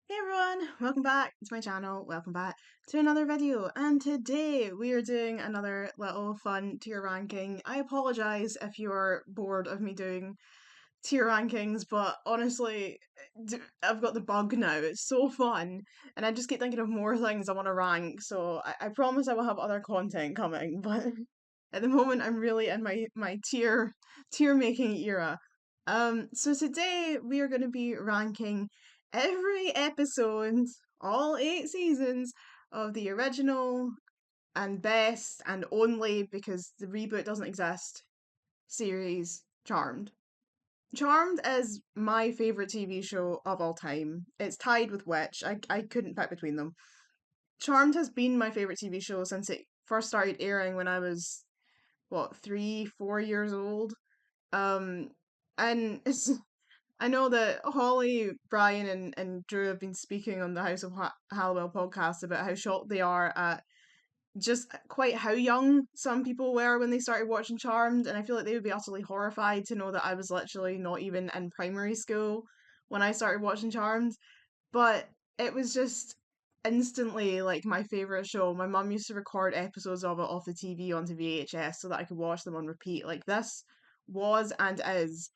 Hey everyone, welcome back to my channel, welcome back to another video, and today we are doing another little fun tier ranking. I apologise if you are bored of me doing tier rankings, but honestly, I've got the bug now, it's so fun, and I just keep thinking of more things I want to rank, so I promise I will have other content coming, but at the moment I'm really in my tier making era. So today we are going to be ranking every episode, all 8 seasons of the original and best and only because the reboot doesn't exist series Charmed. Charmed is my favourite TV show of all time. It's tied with Witch. I couldn't pick between them. Charmed has been my favourite TV show since it first started airing when I was, what, 3, 4 years old. Um, and it's I know that Holly, Brian, and Drew have been speaking on the House of Halliwell podcast about how shocked they are at just quite how young some people were when they started watching Charmed, and I feel like they would be utterly horrified to know that I was literally not even in primary school when I started watching Charmed. But it was just instantly like my favorite show. My mum used to record episodes of it off the TV onto VHS so that I could watch them on repeat. Like this was and is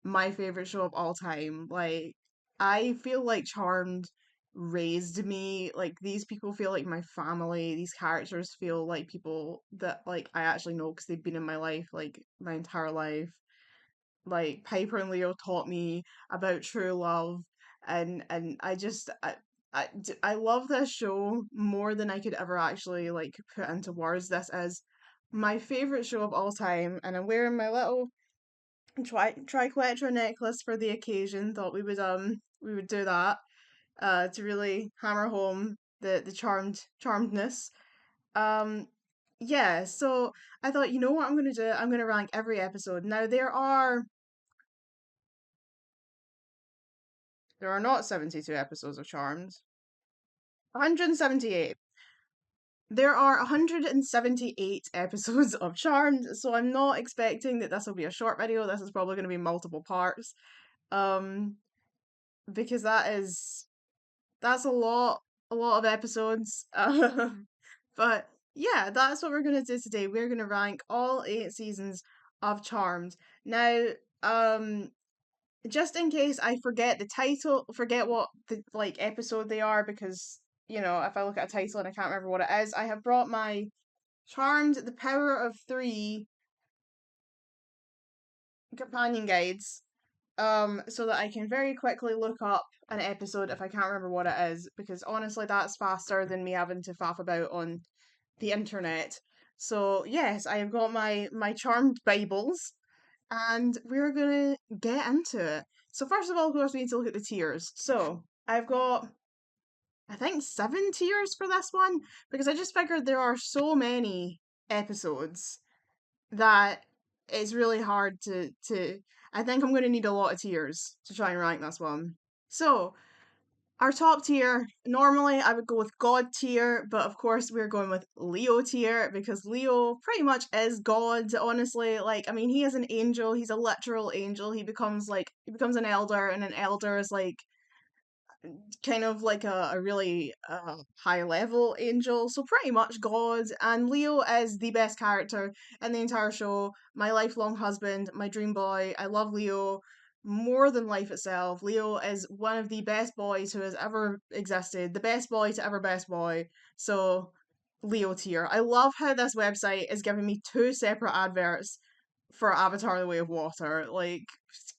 my favorite show of all time. Like, I feel like Charmed raised me. Like, these people feel like my family. These characters feel like people that, like, I actually know because they've been in my life, like, my entire life. Like, Piper and Leo taught me about true love, and I love this show more than I could ever actually, like, put into words. This is my favorite show of all time, and I'm wearing my little triquetra necklace for the occasion. Thought we would do that to really hammer home the charmedness. Um yeah, so I thought, you know what I'm gonna do? I'm gonna rank every episode. Now there are not 72 episodes of Charmed. 178. There are 178 episodes of Charmed, so I'm not expecting that this will be a short video. This is probably going to be multiple parts. Um, because that's a lot of episodes. But yeah, that's what we're gonna do today. We're gonna rank all 8 seasons of Charmed. Now, um, just in case I forget the title, forget what the like episode they are, because if I look at a title and I can't remember what it is, I have brought my Charmed: The Power of Three companion guides so that I can very quickly look up an episode if I can't remember what it is, because honestly that's faster than me having to faff about on the internet. So yes, I have got my Charmed Bibles, and we're gonna get into it. So first of all, of course, we need to look at the tiers. So I've got, I think, 7 tiers for this one, because I just figured there are so many episodes that it's really hard to I think I'm gonna need a lot of tiers to try and rank this one. So our top tier, normally I would go with God tier, but of course we're going with Leo tier because Leo pretty much is God, honestly. Like, I mean, he is an angel, he's a literal angel. He becomes an elder, and an elder is like kind of like a really high level angel, so pretty much God. And Leo is the best character in the entire show. My lifelong husband, my dream boy. I love Leo more than life itself. Leo is one of the best boys who has ever existed, the best boy to ever best boy. So Leo tier. I love how this website is giving me 2 separate adverts for Avatar: The Way of Water. Like,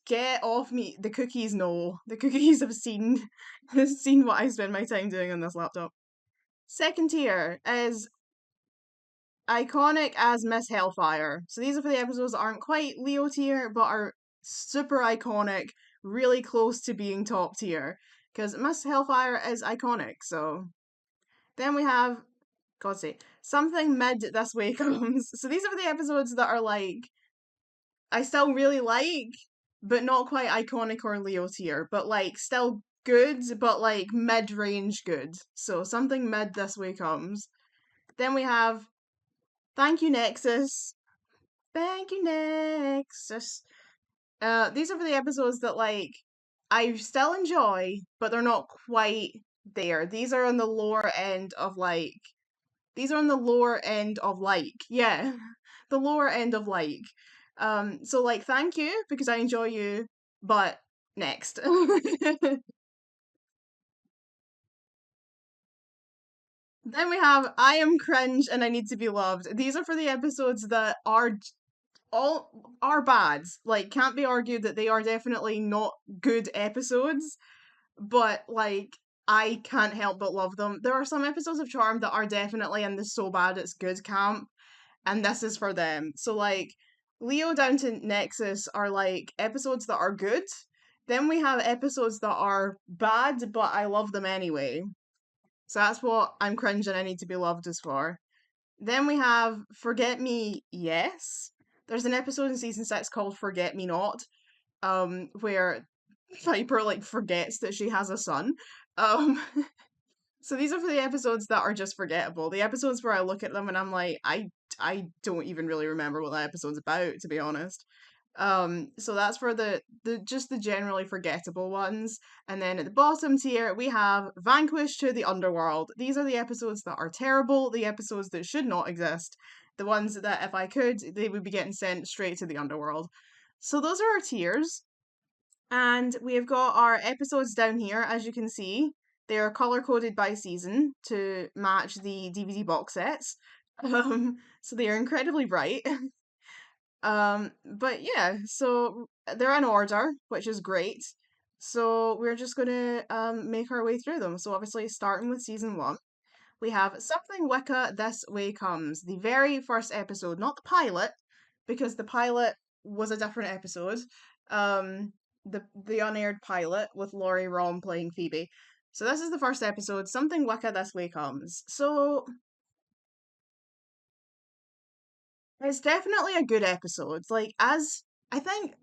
get off me. The cookies, no. The cookies have seen have seen what I spend my time doing on this laptop. Second tier is iconic as Miss Hellfire. So these are for the episodes that aren't quite Leo tier, but are super iconic, really close to being top tier. Because Miss Hellfire is iconic, so. Then we have, God's sake, something mid this way comes. So these are for the episodes that are like, I still really like, but not quite iconic or Leo tier, but like still good, but like mid range good. So something mid this way comes. Then we have Thank You Nexus. Thank You Nexus. These are for the episodes that like I still enjoy, but they're not quite there. These are on the lower end of like these are on the lower end of like, yeah, the lower end of like. So like thank you because I enjoy you, but next. Then we have I am cringe and I need to be loved. These are for the episodes that all are bad. Like can't be argued that they are definitely not good episodes, but like I can't help but love them. There are some episodes of Charmed that are definitely in the so bad it's good camp, and this is for them. So like Leo down to Nexus are like episodes that are good. Then we have episodes that are bad, but I love them anyway. So that's what I'm cringe and I need to be loved as for. Then we have Forget Me Yes. There's an episode in season 6 called Forget Me Not, where Piper like forgets that she has a son. Um so these are for the episodes that are just forgettable. The episodes where I look at them and I'm like, I don't even really remember what that episode's about, to be honest. So that's for the just the generally forgettable ones. And then at the bottom tier, we have Vanquished to the Underworld. These are the episodes that are terrible, the episodes that should not exist, the ones that if I could, they would be getting sent straight to the underworld. So those are our tiers. And we've got our episodes down here, as you can see. They are color coded by season to match the DVD box sets. So they are incredibly bright. But yeah, so they're in order, which is great. So we're just gonna make our way through them. So obviously starting with season 1, we have Something Wicca This Way Comes, the very first episode, not the pilot, because the pilot was a different episode. Um the unaired pilot with Laurie Rom playing Phoebe. So this is the first episode, Something Wicca This Way Comes. So it's definitely a good episode. Like as I think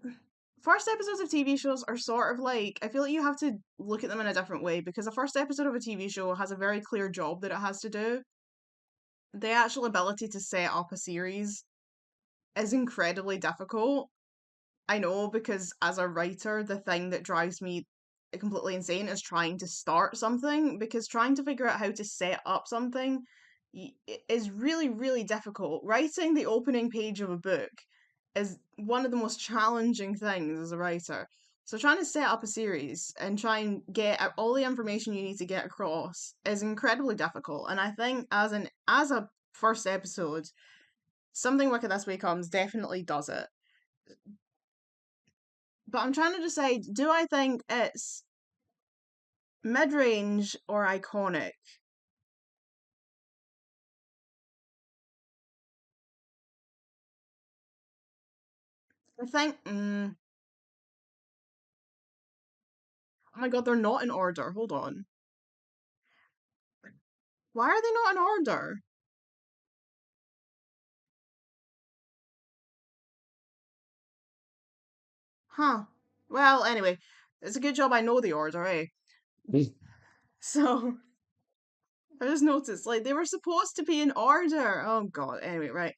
first episodes of TV shows are sort of like I feel like you have to look at them in a different way because the first episode of a TV show has a very clear job that it has to do. The actual ability to set up a series is incredibly difficult. I know because as a writer, the thing that drives me completely insane is trying to start something because trying to figure out how to set up something is really, really difficult. Writing the opening page of a book is one of the most challenging things as a writer. So trying to set up a series and try and get all the information you need to get across is incredibly difficult. And I think as a first episode, Something Wicked This Way Comes definitely does it. But I'm trying to decide, do I think it's mid-range or iconic? I think, oh my god, they're not in order. Hold on. Why are they not in order? Huh. Well, anyway, it's a good job I know the order, eh? So, I just noticed, like, they were supposed to be in order. Oh god, anyway, right.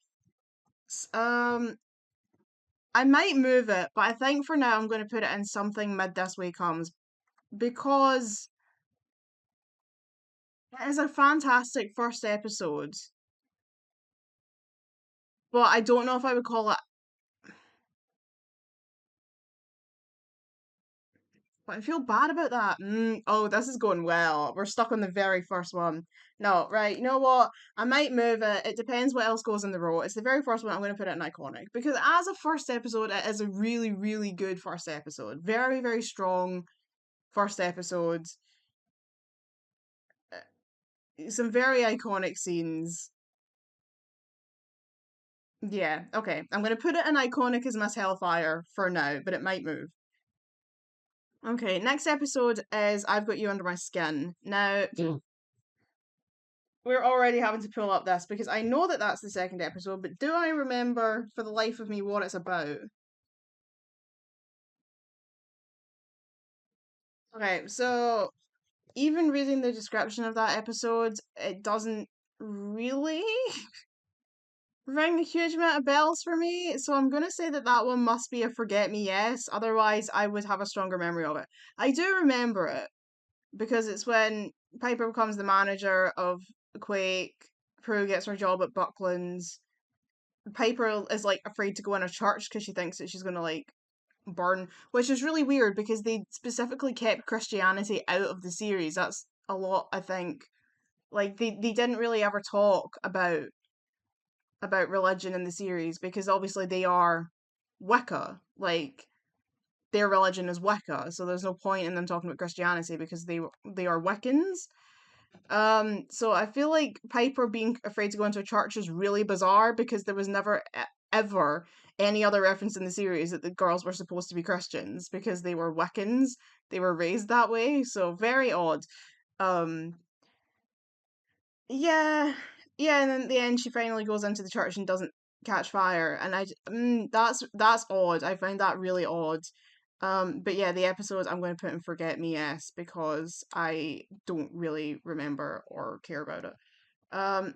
I might move it, but I think for now I'm going to put it in Something Mid This Way Comes because it is a fantastic first episode, but I don't know if I would call it. But I feel bad about that. Oh, this is going well. We're stuck on the very first one. No, right. You know what? I might move it. It depends what else goes in the row. It's the very first one. I'm going to put it in iconic because as a first episode, it is a really, really good first episode. Very, very strong first episode. Some very iconic scenes. Yeah, okay. I'm going to put it in iconic as Miss Hellfire for now, but it might move. Okay, next episode is I've Got You Under My Skin. Now, we're already having to pull up this because I know that that's the second episode, but do I remember for the life of me what it's about? Okay, so even reading the description of that episode, it doesn't really. Ring a huge amount of bells for me, so I'm gonna say that that one must be a Forget Me Yes, otherwise I would have a stronger memory of it. I do remember it, because it's when Piper becomes the manager of Quake, Prue gets her job at Buckland's. Piper is like afraid to go in a church because she thinks that she's gonna like burn, which is really weird because they specifically kept Christianity out of the series. That's a lot, I think. Like they didn't really ever talk about religion in the series because obviously they are Wicca. Like their religion is Wicca, so there's no point in them talking about Christianity because they are Wiccans. So I feel like Piper being afraid to go into a church is really bizarre because there was never ever any other reference in the series that the girls were supposed to be Christians because they were Wiccans. They were raised that way, so very odd. Um, yeah, yeah, and then at the end she finally goes into the church and doesn't catch fire, and that's odd. I find that really odd. But yeah, the episode I'm going to put in Forget Me Yes because I don't really remember or care about it. Um,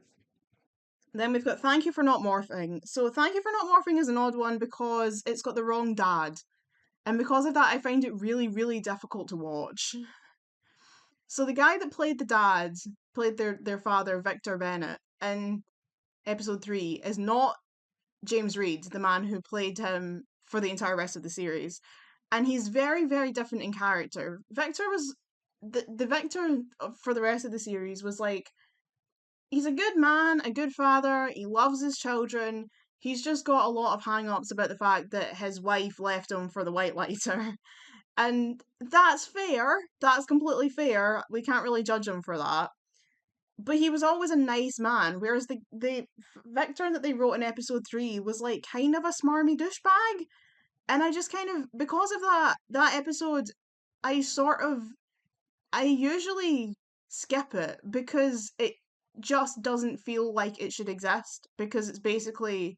then we've got Thank You for Not Morphing. So Thank You for Not Morphing is an odd one because it's got the wrong dad, and because of that, I find it really, really difficult to watch. So the guy that played the dad, played their father, Victor Bennett, in episode 3, is not James Reed, the man who played him for the entire rest of the series. And he's very, very different in character. Victor was the Victor for the rest of the series was like he's a good man, a good father, he loves his children. He's just got a lot of hang ups about the fact that his wife left him for the white lighter. And that's fair. That's completely fair. We can't really judge him for that. But he was always a nice man, whereas the Victor that they wrote in episode 3 was like kind of a smarmy douchebag. And I just kind of because of that episode, I sort of I usually skip it because it just doesn't feel like it should exist because it's basically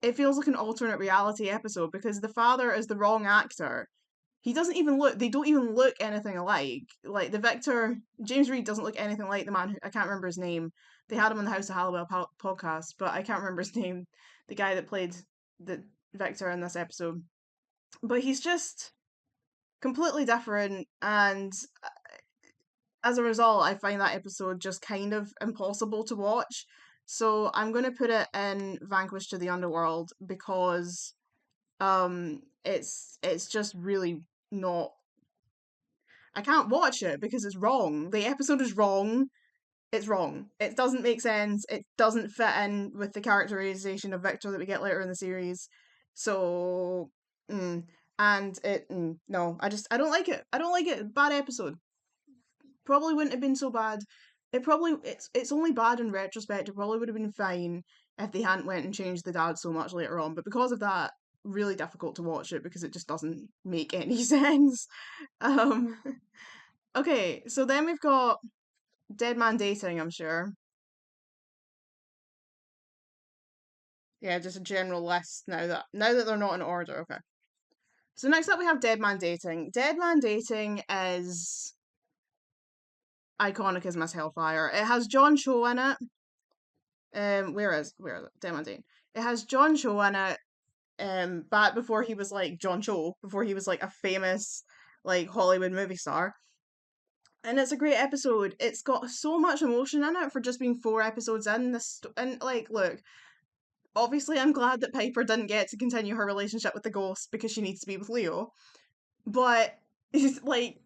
it feels like an alternate reality episode because the father is the wrong actor. He doesn't even look they don't even look anything alike. Like the Victor James Reed doesn't look anything like the man who I can't remember his name. They had him on the House of Halliwell podcast, but I can't remember his name. The guy that played the Victor in this episode. But he's just completely different and as a result, I find that episode just kind of impossible to watch. So I'm gonna put it in Vanquished to the Underworld because it's just really not I can't watch it because it's wrong. The episode is wrong. It's wrong. It doesn't make sense. It doesn't fit in with the characterization of Victor that we get later in the series. So and no, I don't like it. I don't like it. Bad episode. Probably wouldn't have been so bad. It's only bad in retrospect. It probably would have been fine if they hadn't went and changed the dad so much later on. But because of that, really difficult to watch it because it just doesn't make any sense. Um, okay, so then we've got Dead Man Dating. I'm sure. Yeah, just a general list now that they're not in order. Okay. So next up we have Dead Man Dating. Dead Man Dating is iconic as Miss Hellfire. It has John Cho in it. Where is it? Dead Man Dating. It has John Cho in it. Back before he was like John Cho, before he was like a famous like Hollywood movie star. And it's a great episode. It's got so much emotion in it for just being 4 episodes in. And like, look, obviously I'm glad that Piper didn't get to continue her relationship with the ghost because she needs to be with Leo. But it's like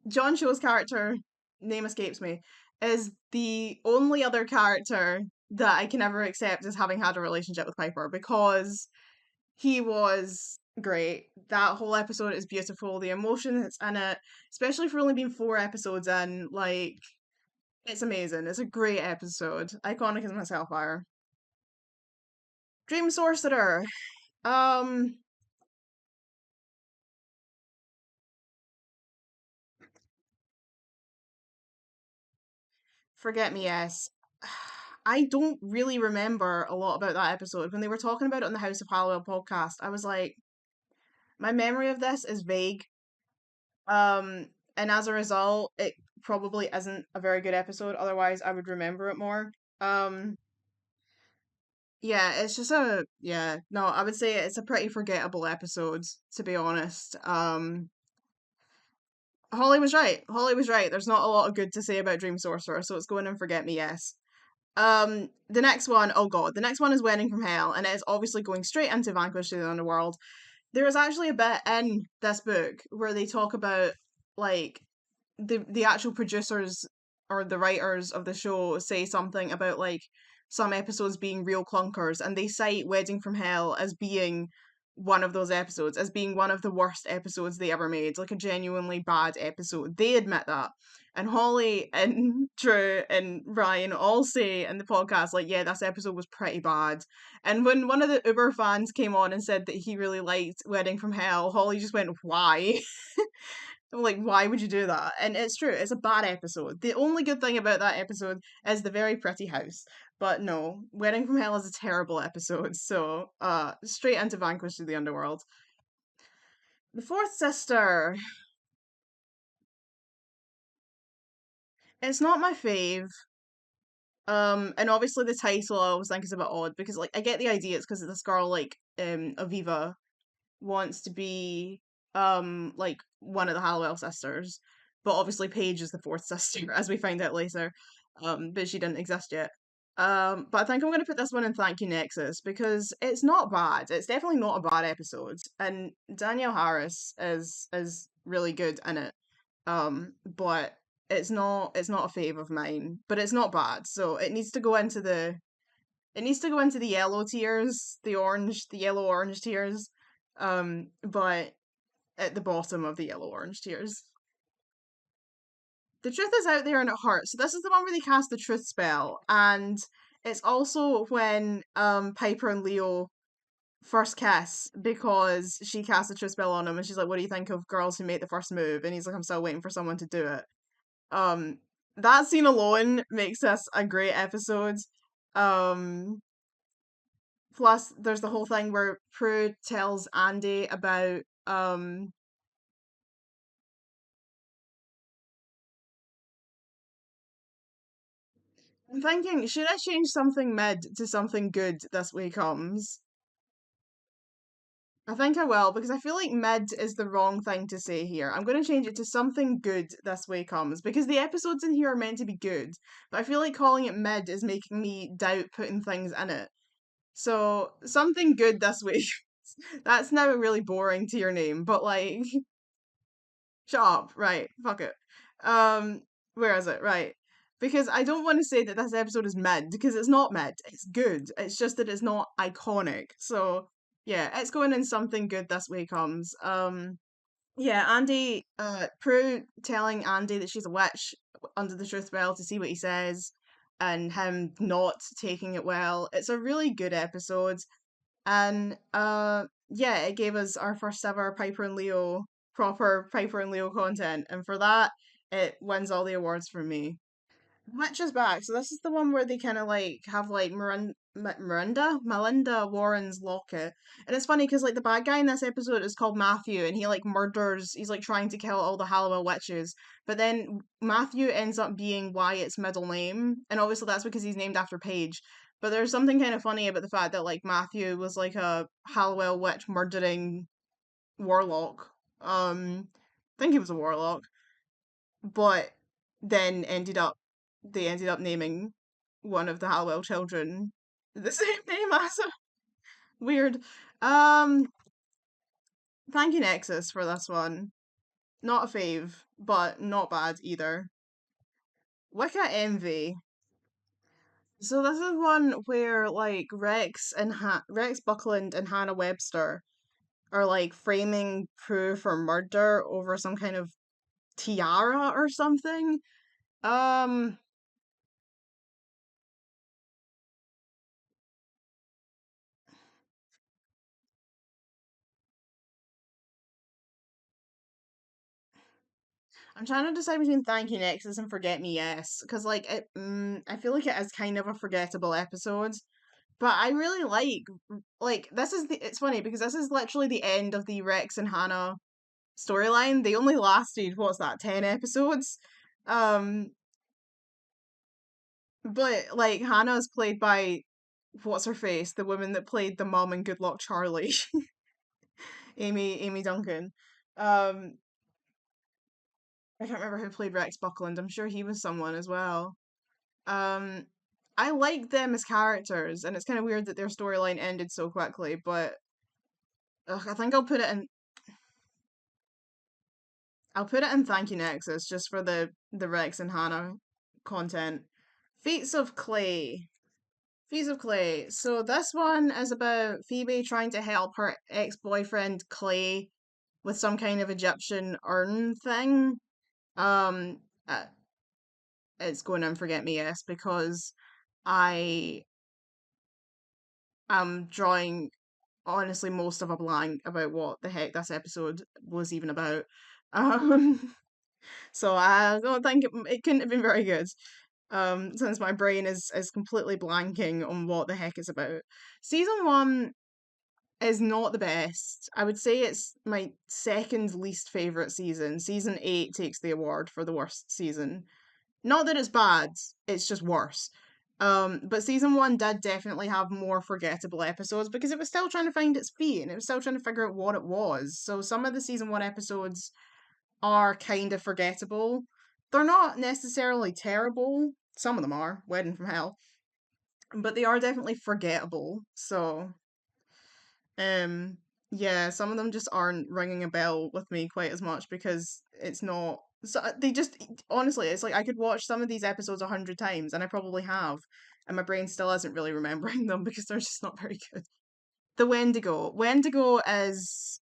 John Cho's character, name escapes me, is the only other character that I can ever accept as having had a relationship with Piper because he was great. That whole episode is beautiful. The emotion that's in it, especially for only being 4 episodes in, like, it's amazing. It's a great episode. Iconic as Miss Hellfire. Dream Sorcerer. Um, Forget Me Yes. I don't really remember a lot about that episode. When they were talking about it on the House of Halliwell podcast, I was like, my memory of this is vague. Um, and as a result, it probably isn't a very good episode. Otherwise, I would remember it more. Um, Yeah, it's just a yeah, no, I would say it's a pretty forgettable episode, to be honest. Holly was right. Holly was right. There's not a lot of good to say about Dream Sorcerer, so it's going and Forget Me Yes. The next one, oh god, the next one is Wedding from Hell, and it is obviously going straight into Vanquished to the Underworld. There is actually a bit in this book where they talk about like the actual producers or the writers of the show say something about like some episodes being real clunkers, and they cite Wedding from Hell as being one of those episodes, as being one of the worst episodes they ever made, like a genuinely bad episode. They admit that. And Holly and Drew and Ryan all say in the podcast, like, yeah, this episode was pretty bad. And when one of the Uber fans came on and said that he really liked Wedding from Hell, Holly just went, why? Like, why would you do that? And it's true, it's a bad episode. The only good thing about that episode is the very pretty house. But no, Wedding from Hell is a terrible episode, so straight into Vanquish to the Underworld. The Fourth Sister. It's not my fave. And obviously the title I always think is a bit odd because like I get the idea it's because this girl like Aviva wants to be like one of the Halliwell sisters, but obviously Paige is the fourth sister, as we find out later. But she didn't exist yet. But I think I'm gonna put this one in Thank You Nexus because it's not bad. It's definitely not a bad episode, and Danielle Harris is really good in it. But it's not a fave of mine, but it's not bad. So it needs to go into the yellow tiers, the yellow orange tiers, but at the bottom of the yellow orange tiers. The truth is out there and it hurts. So this is the one where they cast the truth spell, and it's also when Piper and Leo first kiss because she cast the truth spell on him, and she's like, "What do you think of girls who make the first move?" And he's like, "I'm still waiting for someone to do it." Um, that scene alone makes this a great episode. Um, Plus, there's the whole thing where Prue tells Andy about I'm thinking, should I change something mid to something good this way comes? I think I will, because I feel like mid is the wrong thing to say here. I'm going to change it to something good this way comes, because the episodes in here are meant to be good, but I feel like calling it mid is making me doubt putting things in it. So, something good this week. That's now really boring to your name, but like, shut up. Right. Fuck it. Um, where is it? Right. Because I don't want to say that this episode is mid, because it's not mid. It's good. It's just that it's not iconic. So yeah, it's going in something good this way comes. Yeah, Andy, Prue telling Andy that she's a witch under the truth spell to see what he says, and him not taking it well. It's a really good episode. And yeah, it gave us our first ever Piper and Leo, proper Piper and Leo content. And for that, it wins all the awards from me. Witch is back. So this is the one where they kind of like have like Melinda Warren's locket. And it's funny because like the bad guy in this episode is called Matthew, and he like murders, he's like trying to kill all the Halliwell witches. But then Matthew ends up being Wyatt's middle name. And obviously that's because he's named after Paige. But there's something kind of funny about the fact that like Matthew was like a Halliwell witch murdering warlock. I think he was a warlock, but then they ended up naming one of the Halliwell children the same name as her. Weird. Um, Thank you Nexus for this one. Not a fave, but not bad either. Wicca Envy. So this is one where like Rex Buckland and Hannah Webster are like framing Prue for murder over some kind of tiara or something. Um, I'm trying to decide between Thank You Nexus and Forget Me Yes, because like I feel like it is kind of a forgettable episode, but I really like this is it's funny because this is literally the end of the Rex and Hannah storyline. They only lasted what's that 10 episodes, um, but like Hannah is played by what's her face? The woman that played the mum in Good Luck Charlie, Amy Duncan. Um, I can't remember who played Rex Buckland. I'm sure he was someone as well. Um, I like them as characters, and it's kind of weird that their storyline ended so quickly. But ugh, I think I'll put it in Thank You Nexus just for the Rex and Hannah content. Feats of Clay. Feats of Clay. So this one is about Phoebe trying to help her ex-boyfriend Clay with some kind of Egyptian urn thing. Um, uh, it's going on Forget Me Yes because I am drawing honestly most of a blank about what the heck this episode was even about. Um, so I don't think it couldn't have been very good. Since my brain is completely blanking on what the heck it's about. Season one is not the best. I would say it's my second least favorite season. Season 8 takes the award for the worst season. Not that it's bad, it's just worse. But season 1 did definitely have more forgettable episodes because it was still trying to find its feet and it was still trying to figure out what it was. So some of the season 1 episodes are kind of forgettable. They're not necessarily terrible. Some of them are, Wedding from Hell, but they are definitely forgettable. So um, yeah, some of them just aren't ringing a bell with me quite as much because it's not. So they just honestly, it's like I could watch some of these episodes 100 times, and I probably have, and my brain still isn't really remembering them because they're just not very good. The Wendigo. Wendigo is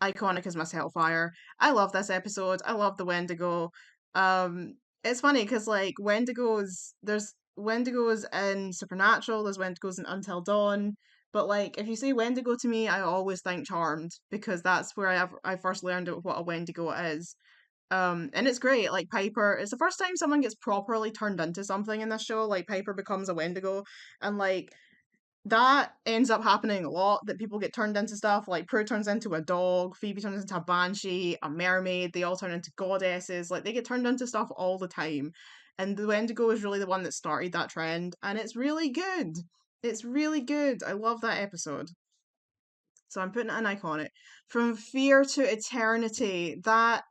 iconic as Miss Hellfire. I love this episode. I love the Wendigo. It's funny because like there's Wendigos in Supernatural, there's Wendigos in Until Dawn, but like if you say Wendigo to me, I always think Charmed because that's where I first learned what a Wendigo is. And it's great. Like Piper, it's the first time someone gets properly turned into something in this show. Like Piper becomes a Wendigo, and like that ends up happening a lot that people get turned into stuff like Prue turns into a dog, Phoebe turns into a banshee, a mermaid, they all turn into goddesses, like they get turned into stuff all the time. And the Wendigo is really the one that started that trend, and it's really good. It's really good. I love that episode. So I'm putting an iconic. From Fear to Eternity, that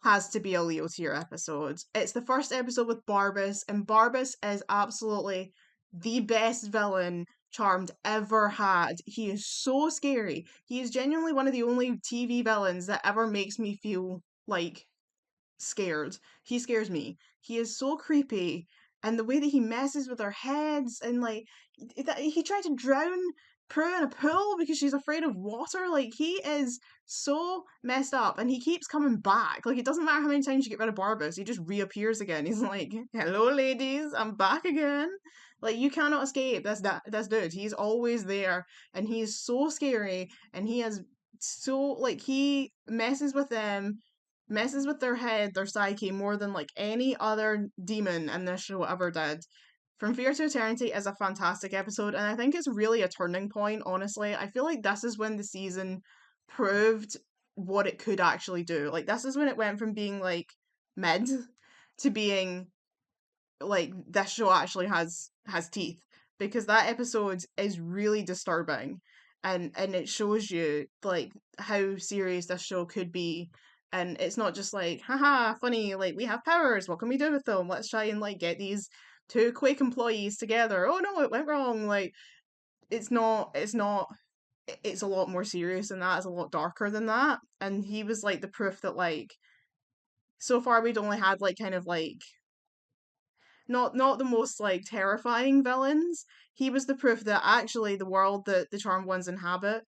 has to be a Leo tier episode. It's the first episode with Barbas, and Barbas is absolutely the best villain Charmed ever had. He is so scary. He is genuinely one of the only TV villains that ever makes me feel like scared. He scares me. He is so creepy, and the way that he messes with our heads, and like that he tried to drown Prue in a pool because she's afraid of water. Like he is so messed up, and he keeps coming back. Like it doesn't matter how many times you get rid of Barbas, he just reappears again. He's like, "Hello, ladies, I'm back again." Like you cannot escape this dude. He's always there, and he is so scary, and he is so like he messes with their head, their psyche, more than like any other demon in this show ever did. From Fear to Eternity is a fantastic episode, and I think it's really a turning point, honestly. I feel like this is when the season proved what it could actually do. Like, this is when it went from being like mid to being like this show actually has teeth because that episode is really disturbing and it shows you like how serious this show could be, and it's not just like haha funny, like we have powers, what can we do with them, let's try and like get these two Quake employees together, oh no it went wrong. Like it's not it's a lot more serious than that, it's a lot darker than that, and he was like the proof that like so far we'd only had like kind of like not the most like terrifying villains. He was the proof that actually the world that the Charmed Ones inhabit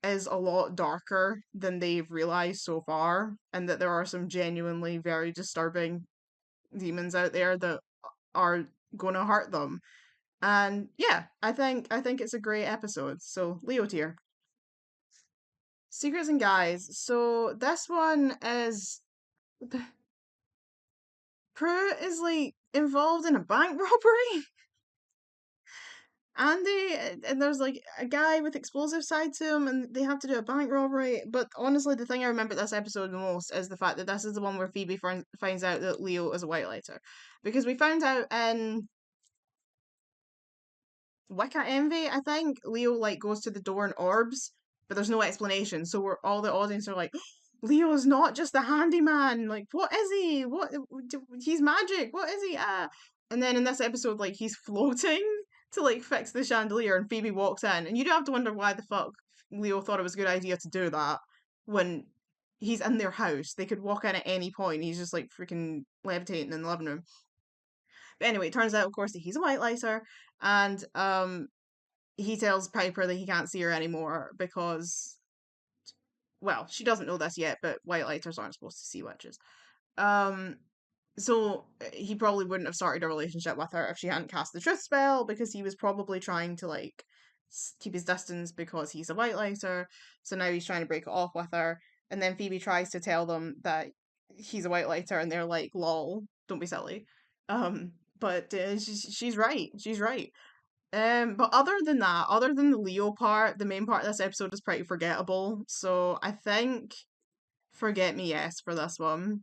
is a lot darker than they've realized so far, and that there are some genuinely very disturbing demons out there that are going to hurt them. And yeah, I think it's a great episode. So Leo tier. Secrets and Guys. So this one is Prue is like involved in a bank robbery. Andy, and there's like a guy with explosive side to him, and they have to do a bank robbery. But honestly, the thing I remember this episode the most is the fact that this is the one where Phoebe finds out that Leo is a white lighter, because we found out in Wicca envy, I think. Leo like goes to the door and orbs, but there's no explanation. So we're all the audience are like, Leo's not just a handyman. Like, what is he? What he's magic. What is he? Ah. And then in this episode, like he's floating to like fix the chandelier, and Phoebe walks in, and you do have to wonder why the fuck Leo thought it was a good idea to do that when he's in their house. They could walk in at any point. He's just like freaking levitating in the living room. But anyway, it turns out, of course, that he's a white lighter, and he tells Piper that he can't see her anymore because, well, she doesn't know this yet, but white lighters aren't supposed to see witches. Um, so he probably wouldn't have started a relationship with her if she hadn't cast the truth spell, because he was probably trying to like keep his distance because he's a white lighter. So now he's trying to break it off with her, and then Phoebe tries to tell them that he's a white lighter, and they're like, "Lol, don't be silly." Um, but she's right. She's right. But other than that, other than the Leo part, the main part of this episode is pretty forgettable. So I think forget me yes for this one.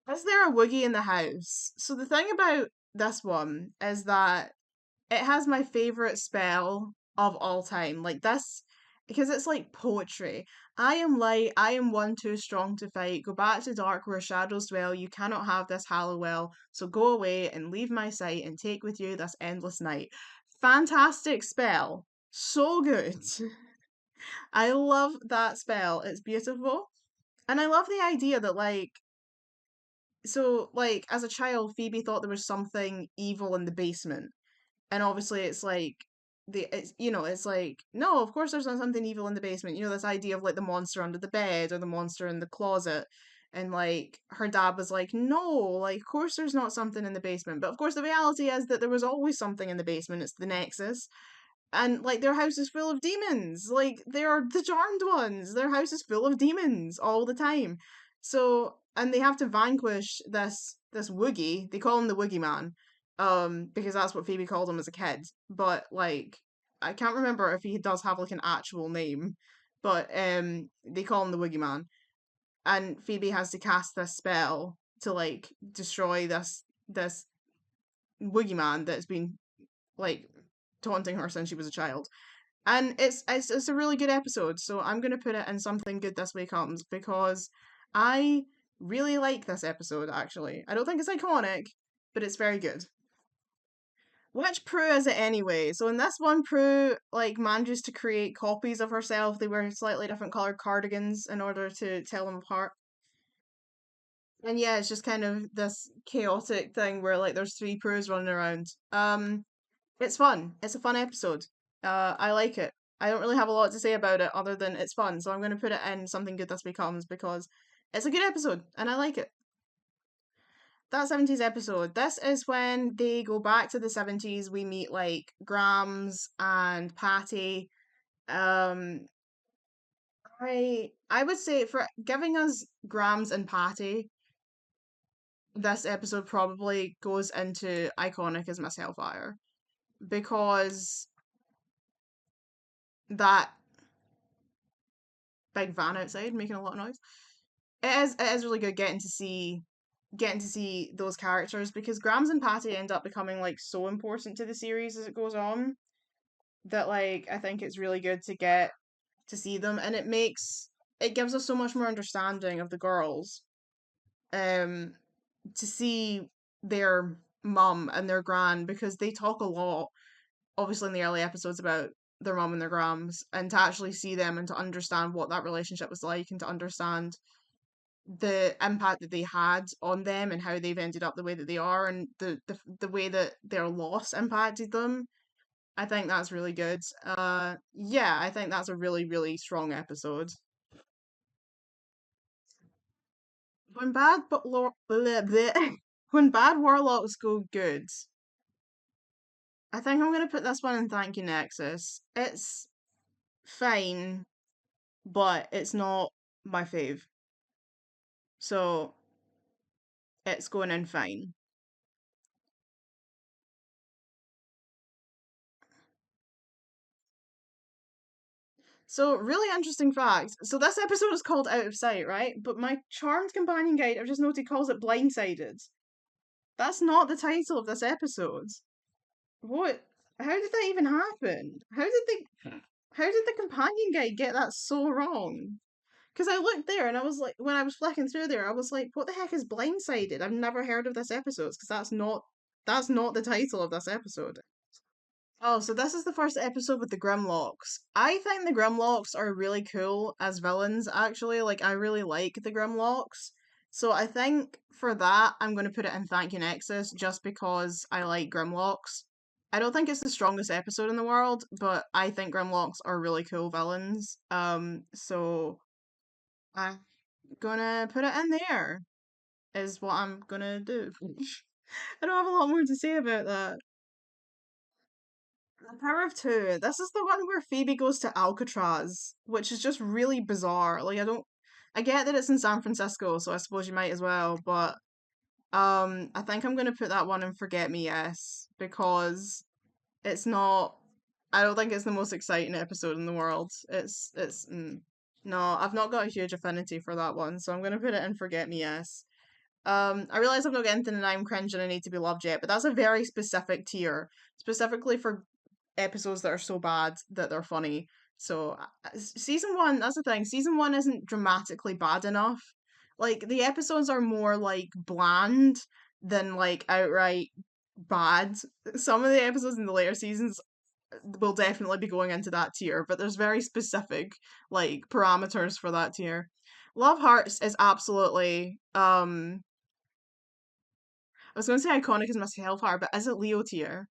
Is there a Woogie in the house? So the thing about this one is that it has my favorite spell of all time. Like this, because it's like poetry. I am light, I am one too strong to fight. Go back to dark where shadows dwell. You cannot have this Hallowell. So go away and leave my sight and take with you this endless night. Fantastic spell. So good. I love that spell. It's beautiful. And I love the idea that like as a child Phoebe thought there was something evil in the basement, and obviously it's like it's like, no, of course there's not something evil in the basement. This idea of like the monster under the bed or the monster in the closet, and like her dad was like, no, like of course there's not something in the basement, but of course the reality is that there was always something in the basement. It's the Nexus. And like their house is full of demons. Like they are the charmed ones. Their house is full of demons all the time. So, and they have to vanquish this Woogie. They call him the Woogie Man, because that's what Phoebe called him as a kid. But like, I can't remember if he does have like an actual name, but they call him the Woogie Man. And Phoebe has to cast this spell to like destroy this Woogie Man that's been like taunting her since she was a child. And it's a really good episode, so I'm gonna put it in something good this way comes, because I really like this episode. Actually, I don't think it's iconic, but it's very good. Which Prue is it anyway? So in this one, Prue like manages to create copies of herself. They wear slightly different colored cardigans in order to tell them apart. And yeah, it's just kind of this chaotic thing where like there's three Prues running around. It's fun. It's a fun episode. I like it. I don't really have a lot to say about it other than it's fun. So I'm going to put it in something good this becomes, because it's a good episode and I like it. That 70s episode. This is when they go back to the 70s. We meet like Grams and Patty. Um, I would say for giving us Grams and Patty, this episode probably goes into iconic as Miss Hellfire, because that big van outside making a lot of noise. It is really good getting to see those characters, because Grams and Patty end up becoming like so important to the series as it goes on, that like I think it's really good to get to see them, and it gives us so much more understanding of the girls. Um to see their mum and their gran, because they talk a lot obviously in the early episodes about their mum and their grams, and to actually see them and to understand what that relationship was like, and to understand the impact that they had on them and how they've ended up the way that they are, and the way that their loss impacted them. I think that's really good. Yeah, I think that's a really, really strong episode. When bad but bleh, bleh. When bad warlocks go good, I think I'm gonna put this one in Thank You Nexus. It's fine, but it's not my fave. So it's going in fine. So, really interesting fact. So, this episode is called Out of Sight, right? But my Charmed Companion Guide, I've just noted, calls it Blindsided. That's not the title of this episode. What? How did that even happen? How did the companion guy get that so wrong? Because I looked there and I was like, when I was flicking through there, I was like, what the heck is Blindsided? I've never heard of this episode because that's not the title of this episode. Oh, so this is the first episode with the Grimlocks. I think the Grimlocks are really cool as villains, actually. Like, I really like the Grimlocks. So I think for that, I'm going to put it in Thank You Nexus just because I like Grimlocks. I don't think it's the strongest episode in the world, but I think Grimlocks are really cool villains. So I'm gonna put it in there, is what I'm gonna do. I don't have a lot more to say about that. The Power of Two. This is the one where Phoebe goes to Alcatraz, which is just really bizarre. Like I get that it's in San Francisco, so I suppose you might as well, but I think I'm gonna put that one in Forget Me Yes because it's not. I don't think it's the most exciting episode in the world. No, I've not got a huge affinity for that one, so I'm gonna put it in Forget Me Yes. I realize I'm not getting to the I'm cringe and I need to be loved yet, but that's a very specific tier, specifically for episodes that are so bad that they're funny. So season one, that's the thing. Season one isn't dramatically bad enough. Like the episodes are more like bland than like outright bad. Some of the episodes in the later seasons will definitely be going into that tier, but there's very specific like parameters for that tier. Love Hearts is absolutely I was gonna say iconic as Missy Hellfire, but is it Leo tier?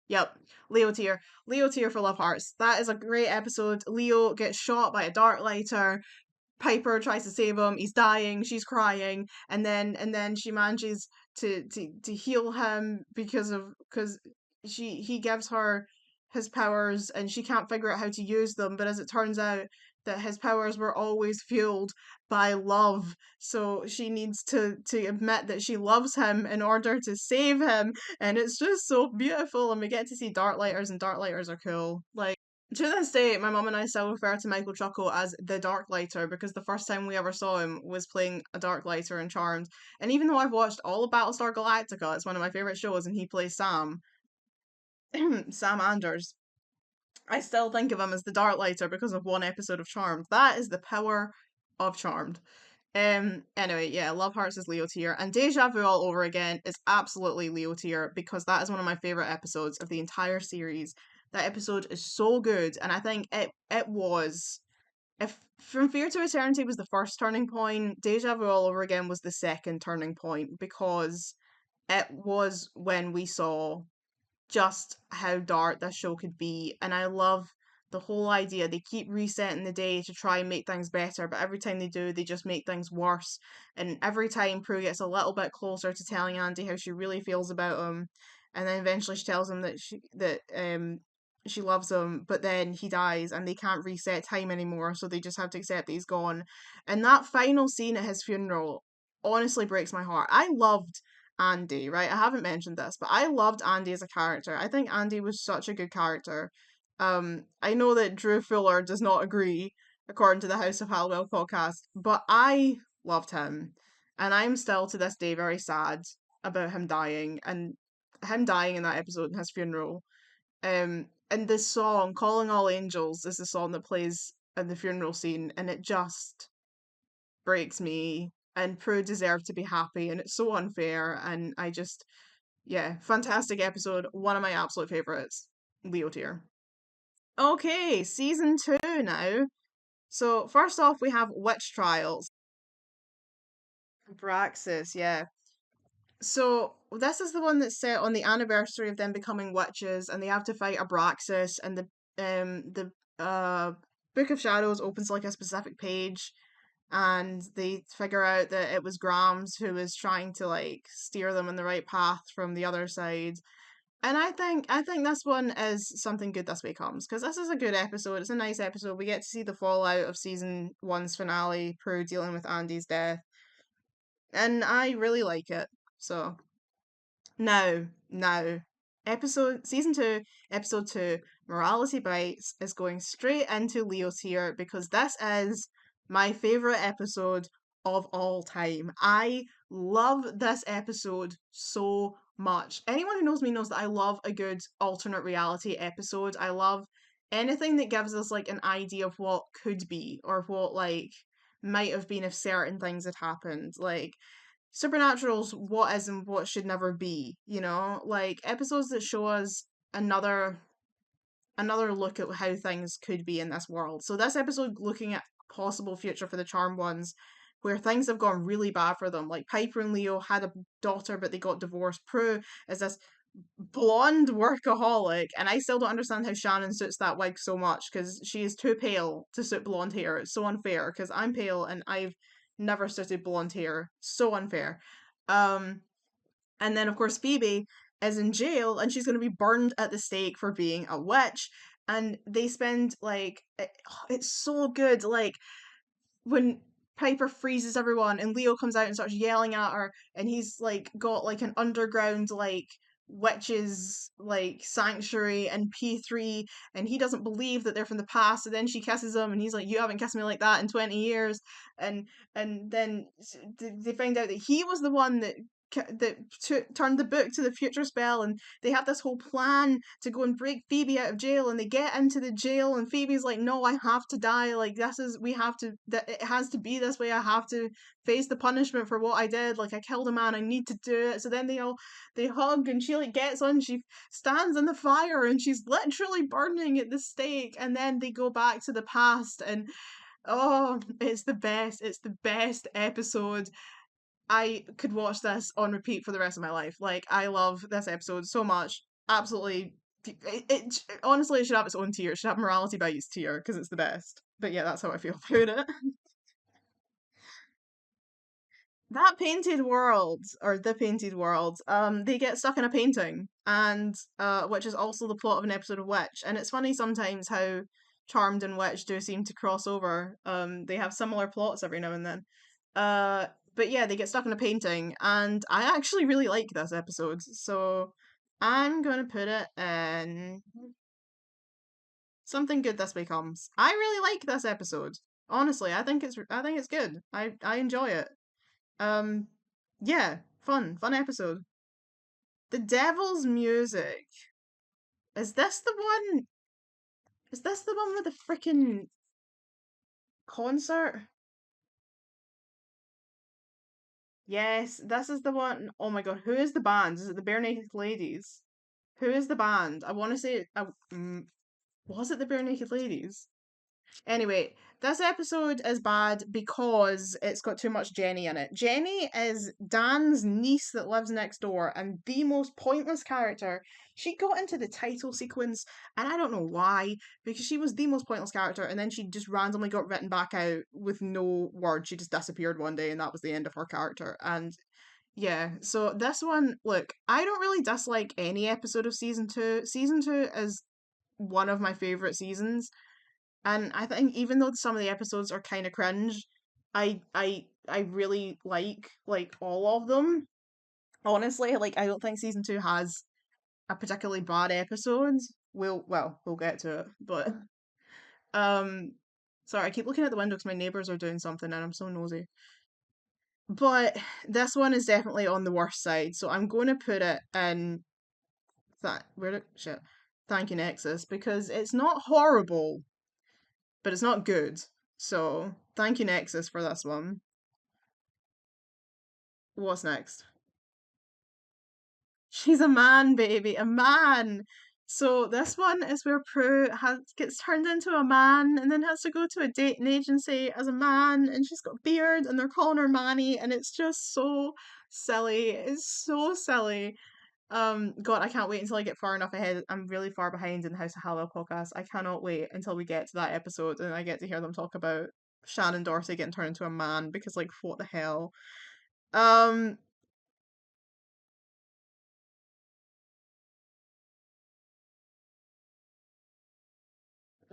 Yep, Leo tier. Leo tier for Love Hearts. That is a great episode. Leo gets shot by a dart lighter. Piper tries to save him. He's dying. She's crying, and then she manages to heal him because he gives her his powers and she can't figure out how to use them. But as it turns out, that his powers were always fueled by love. So she needs to admit that she loves him in order to save him, and it's just so beautiful. And we get to see Darklighters, and Darklighters are cool. Like to this day, my mum and I still refer to Michael Chuckle as the Darklighter because the first time we ever saw him was playing a Darklighter in Charmed. And even though I've watched all of Battlestar Galactica, it's one of my favourite shows, and he plays Sam, Sam Anders, I still think of him as the Darklighter because of one episode of Charmed. That is the power of Charmed. Anyway, yeah, Love Hearts is Leo tier, and Deja Vu all over again is absolutely Leo tier because that is one of my favorite episodes of the entire series. That episode is so good, and I think it was if From Fear to Eternity was the first turning point, Deja Vu all over again was the second turning point because it was when we saw just how dark this show could be. And I love the whole idea. They keep resetting the day to try and make things better, but every time they do, they just make things worse. And every time Prue gets a little bit closer to telling Andy how she really feels about him, and then eventually she tells him that she loves him, but then he dies and they can't reset time anymore, so they just have to accept that he's gone. And that final scene at his funeral honestly breaks my heart. I loved Andy, right? I haven't mentioned this, but I loved Andy as a character. I think Andy was such a good character. I know that Drew Fuller does not agree, according to the House of Halliwell podcast, but I loved him. And I'm still to this day very sad about him dying and him dying in that episode in his funeral. And this song, Calling All Angels, is the song that plays in the funeral scene, and it just breaks me. And Prue deserved to be happy, and it's so unfair. And I just, yeah, fantastic episode. One of my absolute favorites. Leo tier. Okay, season 2 now. So, first off, we have Witch Trials. Braxis, yeah. So, this is the one that's set on the anniversary of them becoming witches, and they have to fight Abraxas, and the Book of Shadows opens like a specific page, and they figure out that it was Grams who was trying to like steer them in the right path from the other side. And I think this one is something good this way comes because this is a good episode. It's a nice episode. We get to see the fallout of season one's finale, Prue dealing with Andy's death, and I really like it. So now, season 2, episode 2, Morality Bites is going straight into Leo's here because this is my favorite episode of all time. I love this episode so much. Anyone who knows me knows that I love a good alternate reality episode. I love anything that gives us like an idea of what could be or what like might have been if certain things had happened. Like Supernatural's what is and what should never be, you know? Like episodes that show us another look at how things could be in this world. So this episode looking at possible future for the Charmed Ones, where things have gone really bad for them. Like Piper and Leo had a daughter, but they got divorced. Prue is this blonde workaholic, and I still don't understand how Shannon suits that wig so much because she is too pale to suit blonde hair. It's so unfair because I'm pale and I've never suited blonde hair. So unfair. Um, and then, of course, Phoebe is in jail and she's going to be burned at the stake for being a witch. And they spend, like, it's so good. Like, when Piper freezes everyone and Leo comes out and starts yelling at her, and he's, like, got, like, an underground, like, witches like sanctuary and P3, and he doesn't believe that they're from the past, and then she kisses him and he's like, you haven't kissed me like that in 20 years. And then they find out that he was the one that turned the book to the future spell, and they have this whole plan to go and break Phoebe out of jail, and they get into the jail and Phoebe's like, no, I have to die, like this is, we have to, that it has to be this way, I have to face the punishment for what I did, like I killed a man, I need to do it. So then they hug and she like gets on, she stands in the fire and she's literally burning at the stake, and then they go back to the past, and oh, it's the best episode. I could watch this on repeat for the rest of my life. Like, I love this episode so much. Absolutely. Honestly, it should have its own tier. It should have Morality Bites tier because it's the best. But yeah, that's how I feel about it. That painted world, or the painted world, they get stuck in a painting, and which is also the plot of an episode of Witch. And it's funny sometimes how Charmed and Witch do seem to cross over. They have similar plots every now and then. Uh, but yeah, they get stuck in a painting, and I actually really like this episode, so I'm gonna put it in something good this way comes. I really like this episode. Honestly, I think it's good. I enjoy it. Um, yeah, fun episode. The Devil's Music. Is this the one? Is this the one with the freaking concert? Yes, this is the one. Oh my god, who is the band? Is it the Bare Naked Ladies? Who is the band? I want to say, was it the Bare Naked Ladies? Anyway, this episode is bad because it's got too much Jenny in it. Jenny is Dan's niece that lives next door and the most pointless character. She got into the title sequence, and I don't know why, because she was the most pointless character, and then she just randomly got written back out with no word. She just disappeared one day, and that was the end of her character. And yeah, so this one, look, I don't really dislike any episode of season two. Season two is one of my favorite seasons, and I think even though some of the episodes are kind of cringe, I really like all of them. Honestly, like I don't think season two has a particularly bad episode. We'll get to it, but um, sorry, I keep looking at the window because my neighbors are doing something and I'm so nosy. But this one is definitely on the worst side, so I'm going to put it in that where did shit. Thank you, Nexus, because it's not horrible, but it's not good. So thank you, Nexus, for this one. What's next? She's a man, baby, a man. So this one is where Prue gets turned into a man and then has to go to a dating agency as a man, and she's got a beard and they're calling her Manny, and it's just so silly. It's so silly. God, I can't wait until I get far enough ahead. I'm really far behind in the House of Hallowell podcast. I cannot wait until we get to that episode and I get to hear them talk about Shannon Dorsey getting turned into a man because, like, what the hell? Um,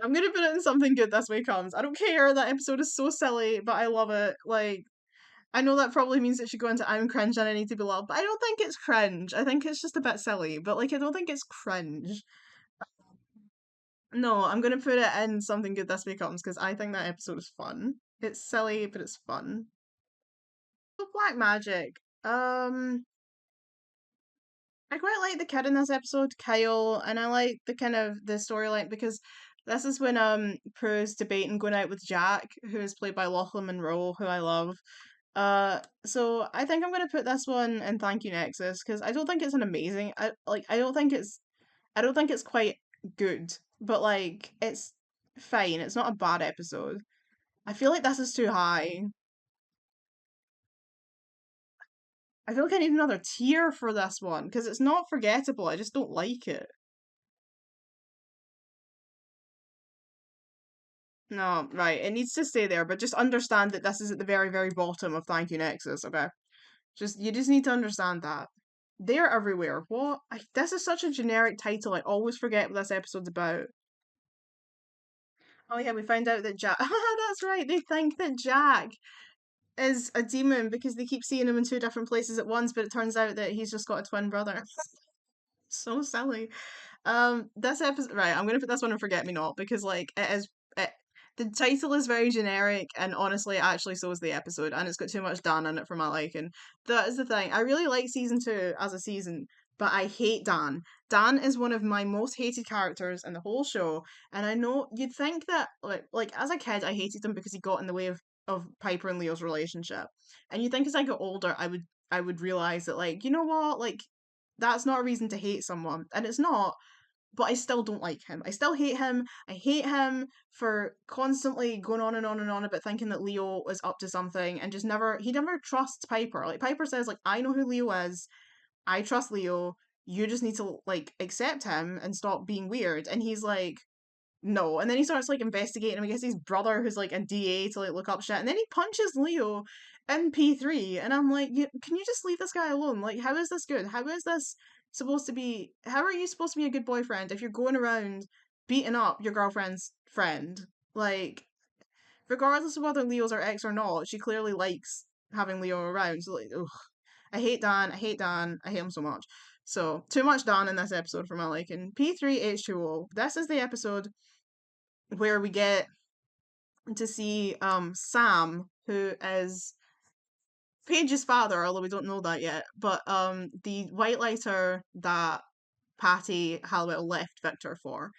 I'm gonna put it in something good this way comes. I don't care. That episode is so silly, but I love it. Like, I know that probably means it should go into I'm cringe and I need to be loved, but I don't think it's cringe. I think it's just a bit silly, but like, I don't think it's cringe. No, I'm gonna put it in something good this way comes because I think that episode is fun. It's silly, but it's fun. So Black Magic. Um, I quite like the kid in this episode, Kyle, and I like the kind of the storyline because this is when Prue's debating going out with Jack, who is played by Lachlan Monroe, who I love. So I think I'm gonna put this one in Thank You Nexus because I don't think it's an amazing. I don't think it's quite good, but like it's fine. It's not a bad episode. I feel like this is too high. I feel like I need another tier for this one because it's not forgettable. I just don't like it. No, right. It needs to stay there, but just understand that this is at the very, very bottom of Thank You Nexus, okay? You just need to understand that. They're everywhere. What? This is such a generic title. I always forget what this episode's about. Oh yeah, we find out that Jack. That's right. They think that Jack is a demon because they keep seeing him in two different places at once, but it turns out that he's just got a twin brother. So silly. This episode, right? I'm gonna put this one in Forget Me Not because like it is. It, the title is very generic, and honestly, actually, so is the episode, and it's got too much Dan in it for my liking. That is the thing. I really like season two as a season, but I hate Dan. Dan is one of my most hated characters in the whole show, and I know you'd think that like as a kid, I hated him because he got in the way of Piper and Leo's relationship, and you think as I got older, I would realize that like you know what like that's not a reason to hate someone, and it's not. But I still don't like him. I still hate him. I hate him for constantly going on and on and on about thinking that Leo is up to something and just he never trusts Piper. Like Piper says, like, I know who Leo is. I trust Leo. You just need to like accept him and stop being weird. And he's like, no. And then he starts like investigating him. I guess his brother who's like a DA to like look up shit. And then he punches Leo in P3. And I'm like, can you just leave this guy alone? Like, how is this good? How is this supposed to be? How are you supposed to be a good boyfriend if you're going around beating up your girlfriend's friend? Like, regardless of whether Leo's her ex or not, she clearly likes having Leo around. So, like, ugh. I hate Dan. I hate Dan. I hate him so much. So, too much Dan in this episode for my liking. P3H2O. This is the episode where we get to see Sam, who is Paige's father, although we don't know that yet, but the white lighter that Patty Halliwell left Victor for.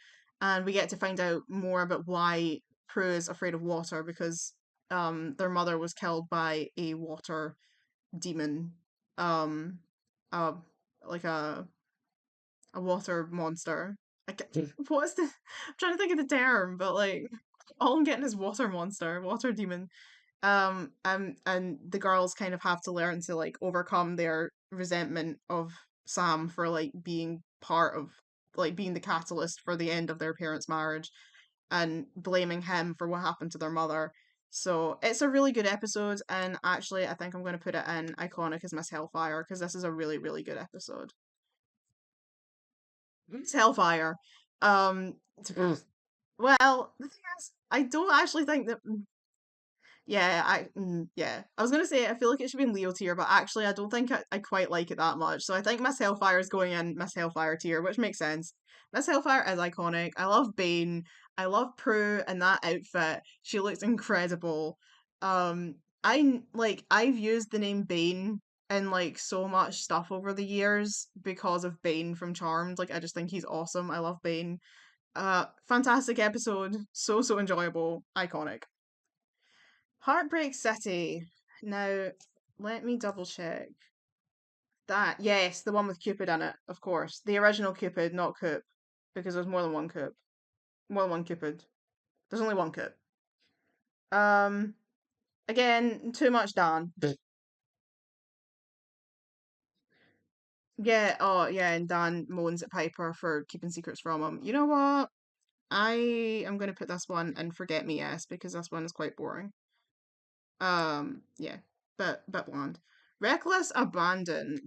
And we get to find out more about why Prue is afraid of water because their mother was killed by a water demon. Um uh like a water monster. What's the? I'm trying to think of the term, but like all I'm getting is water monster, water demon. And the girls kind of have to learn to like overcome their resentment of Sam for like being part of like being the catalyst for the end of their parents' marriage and blaming him for what happened to their mother. So it's a really good episode, and actually, I think I'm going to put it in iconic as Miss Hellfire because this is a really, really good episode. Miss Hellfire. Um, well, the thing is, I don't actually think that. Yeah, yeah. I was gonna say I feel like it should be in Leo tier, but actually I don't think I quite like it that much. So I think Miss Hellfire is going in Miss Hellfire tier, which makes sense. Miss Hellfire is iconic. I love Bane. I love Prue and that outfit. She looks incredible. I've used the name Bane in like so much stuff over the years because of Bane from Charmed. Like I just think he's awesome. I love Bane. Fantastic episode. So enjoyable. Iconic. Heartbreak City. Now, let me double check. That, yes, the one with Cupid in it, of course. The original Cupid, not Coop. Because there's more than one Coop. More than one Cupid. There's only one Coop. Um, again, too much Dan. Yeah, oh, yeah, and Dan moans at Piper for keeping secrets from him. You know what? I am going to put this one in Forget Me Yes, because this one is quite boring. Yeah, bit bland. Reckless Abandon.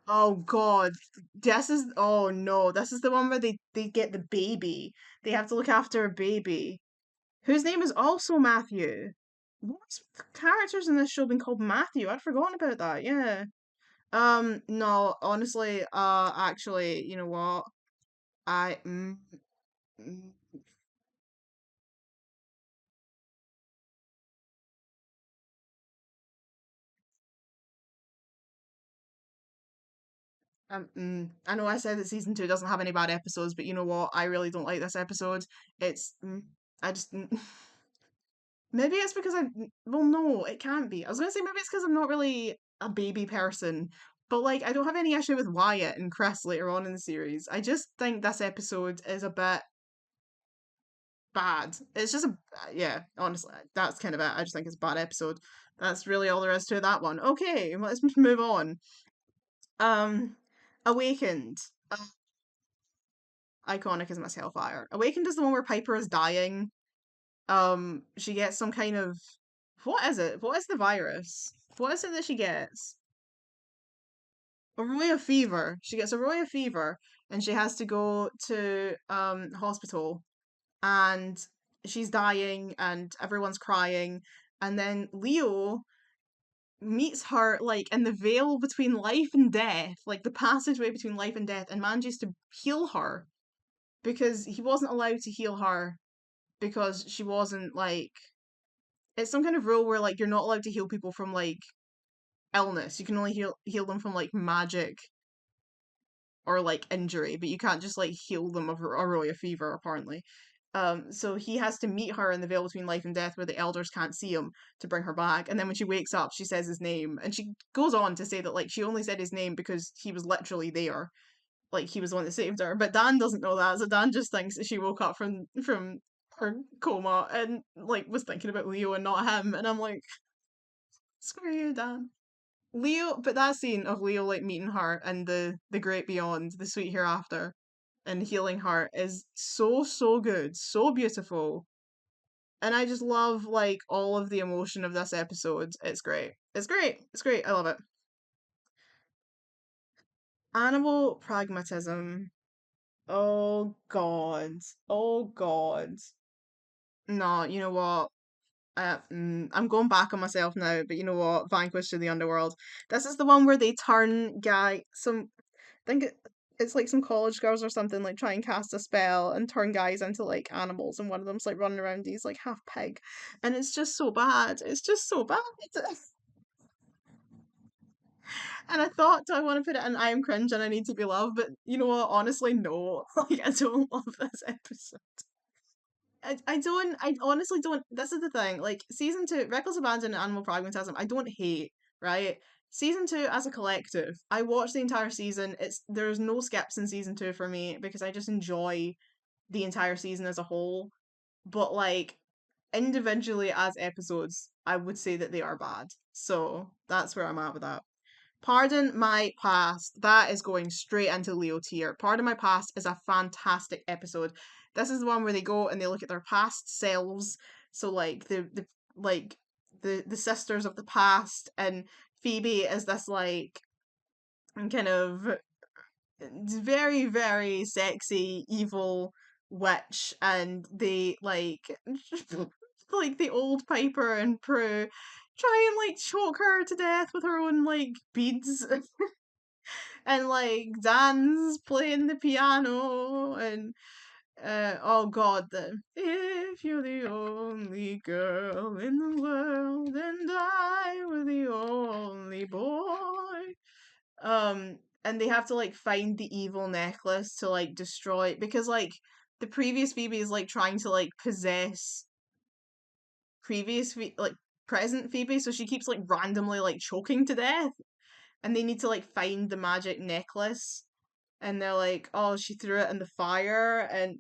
Oh God, oh no, this is the one where they get the baby. They have to look after a baby whose name is also Matthew. What's characters in this show been called Matthew? I'd forgotten about that. Yeah. No, honestly, actually, you know what? I mm, I know I said that season two doesn't have any bad episodes, but you know what? I really don't like this episode. It's, I just, maybe it's because well, no, it can't be. I was gonna say maybe it's because I'm not really a baby person, but like, I don't have any issue with Wyatt and Chris later on in the series. I just think this episode is a bit bad. It's just yeah, honestly, that's kind of it. I just think it's a bad episode. That's really all there is to that one. Okay, let's move on. Um, Awakened. Iconic as Miss Hellfire. Awakened is the one where Piper is dying. She gets some kind of, what is it? What is the virus? What is it that she gets? A royal fever. She gets a royal fever, and she has to go to hospital, and she's dying, and everyone's crying, and then Leo meets her like in the veil between life and death, like the passageway between life and death, and manages to heal her because he wasn't allowed to heal her because she wasn't like, it's some kind of rule where like you're not allowed to heal people from like illness. You can only heal them from like magic or like injury, but you can't just like heal them of a royal fever apparently. So he has to meet her in the veil between life and death where the elders can't see him to bring her back. And then when she wakes up, she says his name. And she goes on to say that like she only said his name because he was literally there. Like he was the one that saved her. But Dan doesn't know that. So Dan just thinks that she woke up from her coma and like was thinking about Leo and not him. And I'm like, screw you, Dan. Leo, but that scene of Leo like meeting her and the great beyond, the sweet hereafter, and healing her is so good, so beautiful, and I just love like all of the emotion of this episode. It's great. It's great. It's great. I love it. Animal pragmatism. Oh God. Oh God. No, you know what? I'm going back on myself now, but you know what? Vanquished to the underworld. This is the one where they turn I think it's like some college girls or something like try and cast a spell and turn guys into like animals, and one of them's like running around. He's like half pig, and it's just so bad. It's just so bad. And I thought, do I want to put it in I am cringe and I need to be loved? But you know what? Honestly, no. Like I don't love this episode. I don't, I honestly don't. This is the thing. Like, season two, Reckless Abandon and Animal Pragmatism, I don't hate, right? Season two as a collective, I watched the entire season. There's no skips in season two for me because I just enjoy the entire season as a whole. But, like, individually as episodes, I would say that they are bad. So, that's where I'm at with that. Pardon My Past. That is going straight into Leo tier. Pardon My Past is a fantastic episode. This is the one where they go and they look at their past selves. So like like the sisters of the past, and Phoebe is this like kind of very sexy evil witch, and they like like the old Piper and Prue try and like choke her to death with her own like beads and like Dan's playing the piano, and oh god, the if you're the only girl in the world and I were the only boy. And they have to like find the evil necklace to like destroy it because like the previous Phoebe is like trying to like possess like present Phoebe, so she keeps like randomly like choking to death, and they need to like find the magic necklace, and they're like, oh, she threw it in the fire, and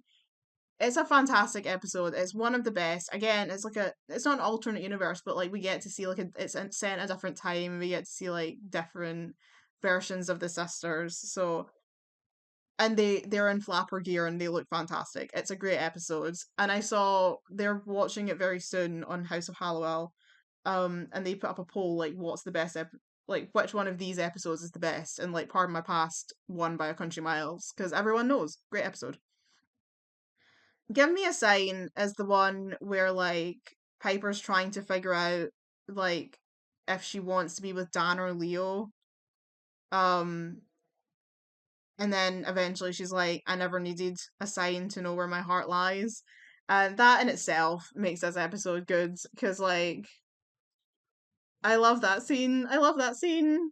it's a fantastic episode. It's one of the best. Again, it's not an alternate universe, but like we get to see like it's set in a different time. We get to see like different versions of the sisters. So, and they're in flapper gear and they look fantastic. It's a great episode. And I saw they're watching it very soon on House of Hallowell. And they put up a poll like what's the best like which one of these episodes is the best, and like Pardon My Past won by a country miles because everyone knows. Great episode. Give Me a Sign is the one where like Piper's trying to figure out like if she wants to be with Dan or Leo. Um and then eventually she's like, I never needed a sign to know where my heart lies. And that in itself makes this episode good because like I love that scene. I love that scene.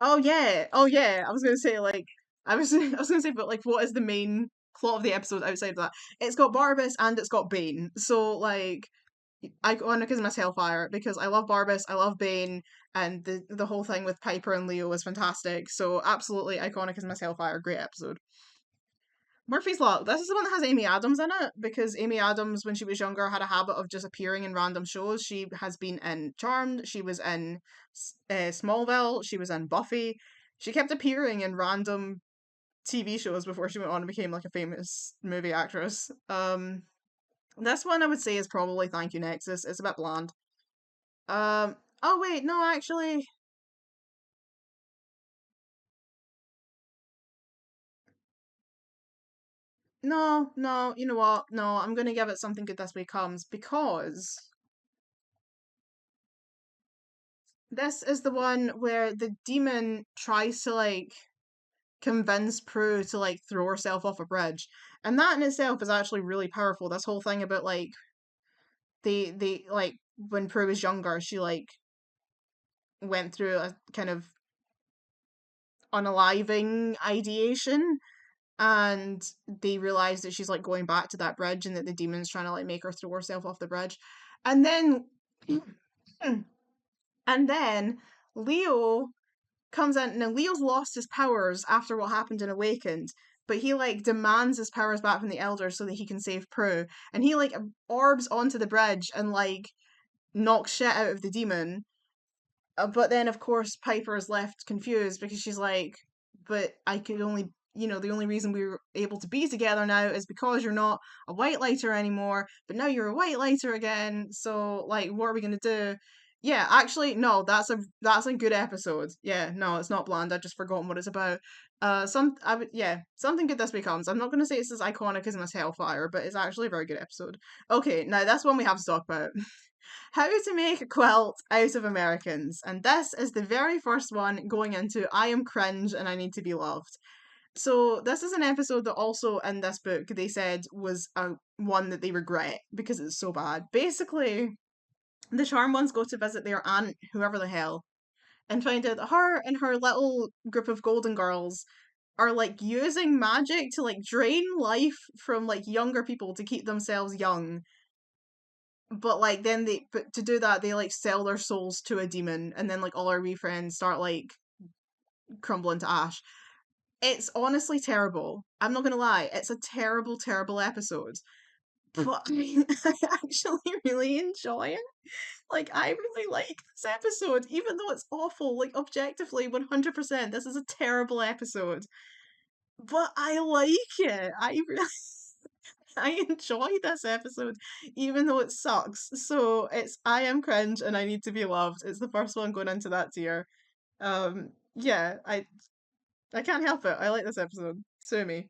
Oh yeah. I was gonna say like I was gonna say, but like, what is the main plot of the episode outside of that? It's got Barbas and it's got Bane. So like, iconic as Miss Hellfire because I love Barbas, I love Bane, and the whole thing with Piper and Leo was fantastic. So absolutely iconic as Miss Hellfire. Great episode. Murphy's Law. This is the one that has Amy Adams in it because Amy Adams, when she was younger, had a habit of just appearing in random shows. She has been in Charmed. She was in Smallville. She was in Buffy. She kept appearing in random TV shows before she went on and became like a famous movie actress. This one I would say is probably Thank You Nexus. It's a bit bland. Oh wait, no, actually, no, no. You know what? No, I'm gonna give it Something Good This Way Comes because this is the one where the demon tries to like convince Prue to like throw herself off a bridge, and that in itself is actually really powerful. This whole thing about like they like when Prue was younger, she like went through a kind of unaliving ideation and they realize that she's like going back to that bridge and that the demon's trying to like make her throw herself off the bridge. And then and then Leo comes in. Now Leo's lost his powers after what happened in Awakened, but he like demands his powers back from the elders so that he can save Prue. And he like orbs onto the bridge and like knocks shit out of the demon. But then, of course, Piper is left confused because she's like, but I could only, the only reason we were able to be together now is because you're not a white lighter anymore, but now you're a white lighter again. So, like, what are we gonna do? Yeah, actually, no, that's a good episode. Yeah, no, it's not bland. I've just forgotten what it's about. Something good this becomes. I'm not gonna say it's as iconic as Miss Hellfire, but it's actually a very good episode. Okay, now that's one we have to talk about. How to make a quilt out of Americans. And this is the very first one going into I am cringe and I need to be loved. So this is an episode that also in this book they said was a one that they regret because it's so bad. Basically, the charm ones go to visit their aunt, whoever the hell, and find out that her and her little group of golden girls are like using magic to like drain life from like younger people to keep themselves young, but like then but to do that they like sell their souls to a demon and then like all our wee friends start like crumbling to ash. It's honestly terrible. I'm not gonna lie, it's a terrible, terrible episode. But I actually really enjoy it. Like I really like this episode, even though it's awful. Like objectively, 100%, this is a terrible episode. But I like it. I really I enjoy this episode, even though it sucks. So it's I am cringe and I need to be loved. It's the first one going into that tier. Yeah, I can't help it. I like this episode. Sue me.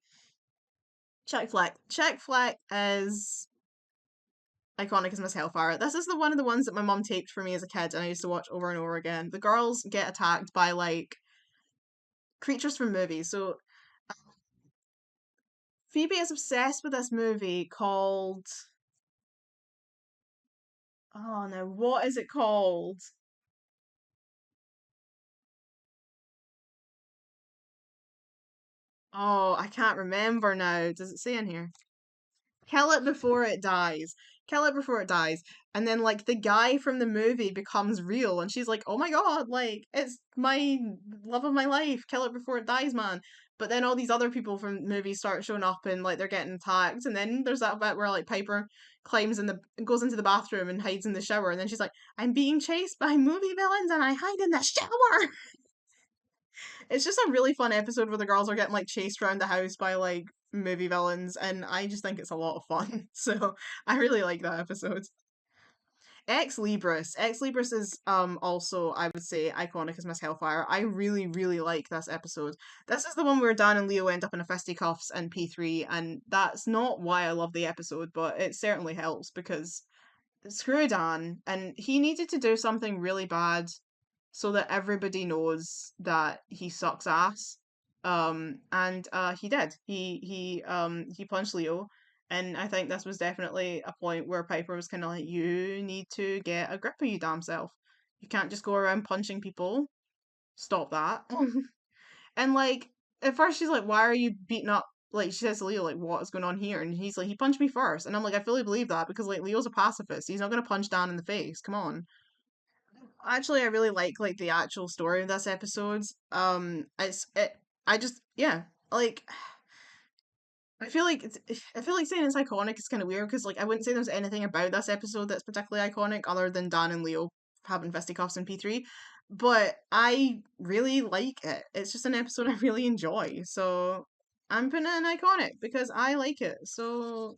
Check Fleck. Check Fleck is iconic as Miss Hellfire. This is the one of the ones that my mum taped for me as a kid and I used to watch over and over again. The girls get attacked by like creatures from movies. So Phoebe is obsessed with this movie called, oh no, what is it called? Oh, I can't remember now. Does it say in here? Kill it before it dies. Kill it before it dies. And then like the guy from the movie becomes real and she's like, "Oh my god, like it's my love of my life. Kill it before it dies, man." But then all these other people from movies start showing up and like they're getting attacked and then there's that bit where like Piper climbs in the goes into the bathroom and hides in the shower and then she's like, "I'm being chased by movie villains and I hide in the shower." It's just a really fun episode where the girls are getting like chased around the house by like movie villains, and I just think it's a lot of fun. So I really like that episode. Ex Libris. Ex Libris is also I would say iconic as Miss Hellfire. I really, really like this episode. This is the one where Dan and Leo end up in a fisticuffs in P3, and that's not why I love the episode, but it certainly helps because screw Dan, and he needed to do something really bad so that everybody knows that he sucks ass. And he did. He punched Leo, and I think this was definitely a point where Piper was kind of like, "You need to get a grip of you damn self. You can't just go around punching people." stop that. And like at first she's like, why are you beating up, like she says to Leo, like, what is going on here? And he's like, he punched me first. And I'm like, I fully believe that because like Leo's a pacifist. He's not gonna punch Dan in the face. Come on. Actually, I really like the actual story of this episode. It's it I just yeah, like I feel like saying it's iconic is kind of weird because like I wouldn't say there's anything about this episode that's particularly iconic other than Dan and Leo having fisticuffs in P3, but I really like it. It's just an episode I really enjoy, so I'm putting it in iconic because I like it. So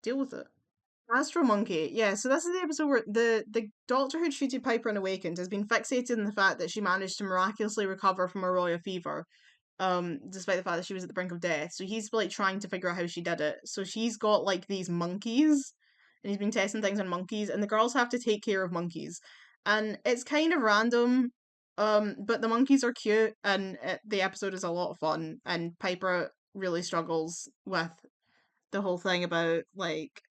deal with it. Astro Monkey, yeah. So this is the episode where the doctor who treated Piper and Awakened has been fixated in the fact that she managed to miraculously recover from a royal fever, despite the fact that she was at the brink of death. So he's like trying to figure out how she did it. So she's got like these monkeys, and he's been testing things on monkeys, and the girls have to take care of monkeys, and it's kind of random. But the monkeys are cute, and the episode is a lot of fun. And Piper really struggles with the whole thing about like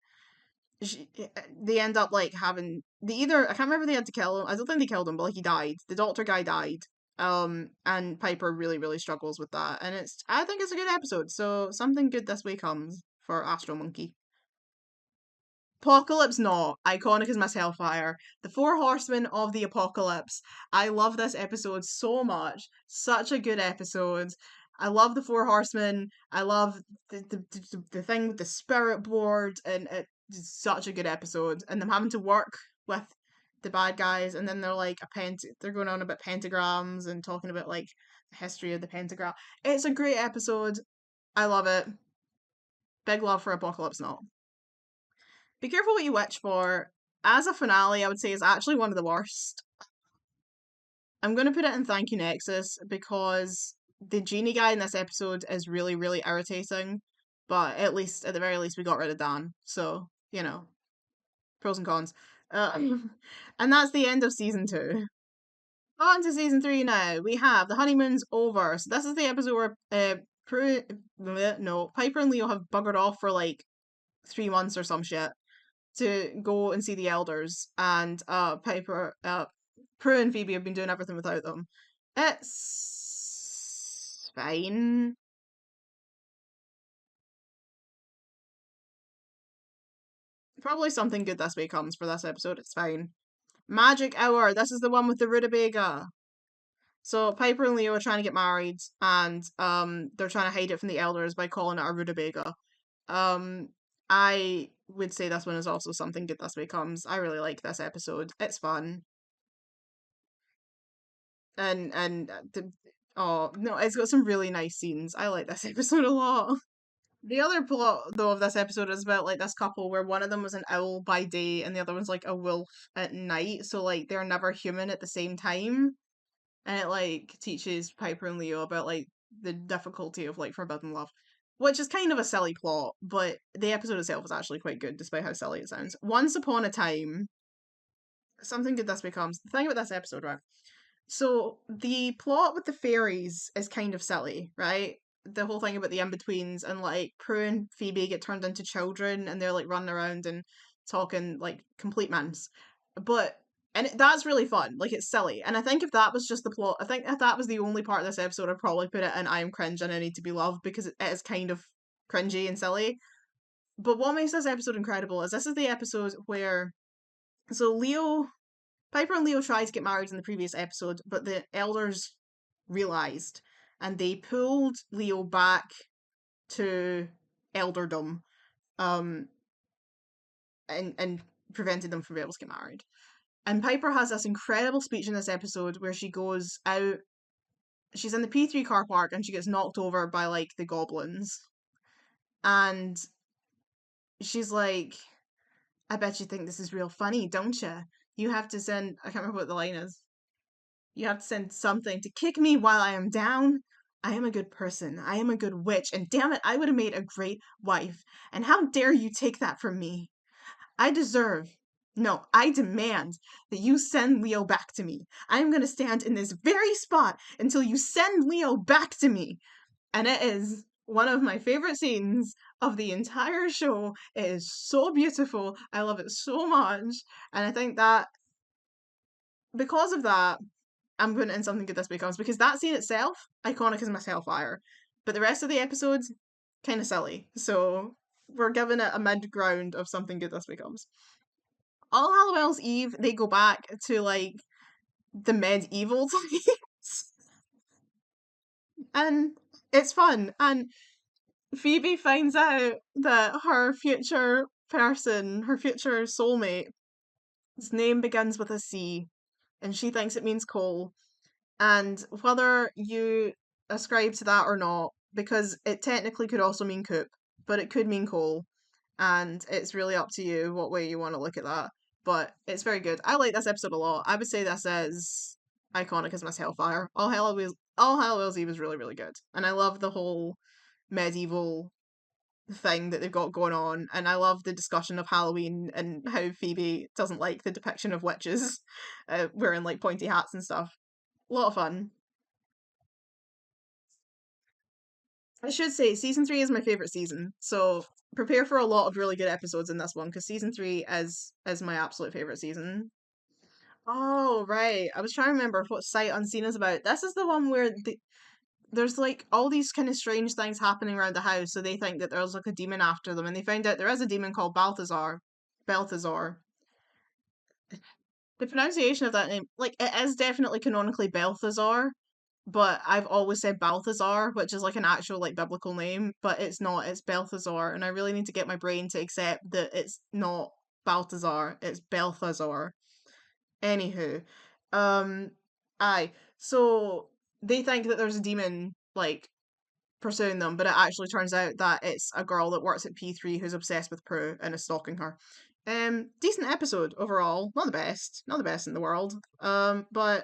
they end up like having they either I can't remember if they had to kill him. I don't think they killed him, but like he died. The doctor guy died. And Piper really struggles with that, and I think it's a good episode. So something good this way comes for Astro Monkey. Apocalypse not iconic as Miss Hellfire. The Four Horsemen of the Apocalypse. I love this episode so much. Such a good episode. I love the Four Horsemen. I love the thing with the spirit board, and it's such a good episode. And them having to work with the bad guys, and then they're like they're going on about pentagrams and talking about like the history of the pentagram. It's a great episode. I love it. Big love for Apocalypse Not. Be careful what you wish for. As a finale, I would say is actually one of the worst. I'm going to put it in Thank You Nexus because the genie guy in this episode is really irritating. But at the very least, we got rid of Dan. So, pros and cons. Uh, and that's the end of season 2. On to season 3 now. We have The Honeymoon's Over. So this is the episode where Piper and Leo have buggered off for like 3 months or some shit to go and see the elders, and Prue and Phoebe have been doing everything without them. It's fine. Probably something good this way comes for this episode. It's fine. Magic Hour. This is the one with the rutabaga. So Piper and Leo are trying to get married, and they're trying to hide it from the elders by calling it a rutabaga. I would say this one is also something good this way comes. I really like this episode. It's fun. And oh no, it's got some really nice scenes. I like this episode a lot. The other plot though of this episode is about like this couple where one of them was an owl by day and the other one's like a wolf at night, so like they're never human at the same time, and it like teaches Piper and Leo about like the difficulty of like forbidden love, which is kind of a silly plot, but the episode itself is actually quite good despite how silly it sounds. Once upon a time, something good this becomes the thing about this episode, right? So the plot with the fairies is kind of silly, right? The whole thing about the in-betweens and like Prue and Phoebe get turned into children and they're like running around and talking like complete mans. But that's really fun. Like it's silly. And I think if that was just the plot, I think if that was the only part of this episode, I'd probably put it in I am cringe and I need to be loved because it is kind of cringy and silly. But what makes this episode incredible is this is the episode where so Leo Piper and Leo tried to get married in the previous episode, but the elders realized and they pulled Leo back to elderdom, um, and prevented them from being able to get married. And Piper has this incredible speech in this episode where she goes out. She's in the P3 car park and she gets knocked over by like the goblins, and she's like, "I bet you think this is real funny, don't you? You have to send." I can't remember what the line is. You have to send something to kick me while I am down. I am a good person. I am a good witch, and damn it, I would have made a great wife. And how dare you take that from me? I deserve, no, I demand that you send Leo back to me. I am going to stand in this very spot until you send Leo back to me. And it is one of my favorite scenes of the entire show. It is so beautiful. I love it so much. And I think that because of that, I'm going to end something good this becomes because that scene itself, iconic as Miss Hellfire. But the rest of the episodes, kind of silly. So we're giving it a mid ground of something good this becomes. All Halloween's Eve, they go back to like the medieval times. And it's fun. And Phoebe finds out that her future person, her future soulmate, his name begins with a C, and she thinks it means Cole. And whether you ascribe to that or not, because it technically could also mean Coop, but it could mean Cole, and it's really up to you what way you want to look at that. But it's very good. I like this episode a lot. I would say this is iconic as Miss Hellfire. All Halloween's Eve is really, really good. And I love the whole medieval thing that they've got going on, and I love the discussion of Halloween and how Phoebe doesn't like the depiction of witches wearing like pointy hats and stuff. A lot of fun. I should say season 3 is my favorite season, so prepare for a lot of really good episodes in this one because season 3 is my absolute favorite season. Oh right, I was trying to remember what Sight Unseen is about. This is the one where there's like all these kind of strange things happening around the house, so they think that there's like a demon after them, and they find out there is a demon called Balthazar. Balthazar. The pronunciation of that name, like it is definitely canonically Balthazar, but I've always said Balthazar, which is like an actual like biblical name, but it's not, it's Balthazar, and I really need to get my brain to accept that it's not Balthazar, it's Balthazar. Anywho, um, aye, so they think that there's a demon like pursuing them, but it actually turns out that it's a girl that works at P3 who's obsessed with Prue and is stalking her. Decent episode overall. Not the best. Not the best in the world. But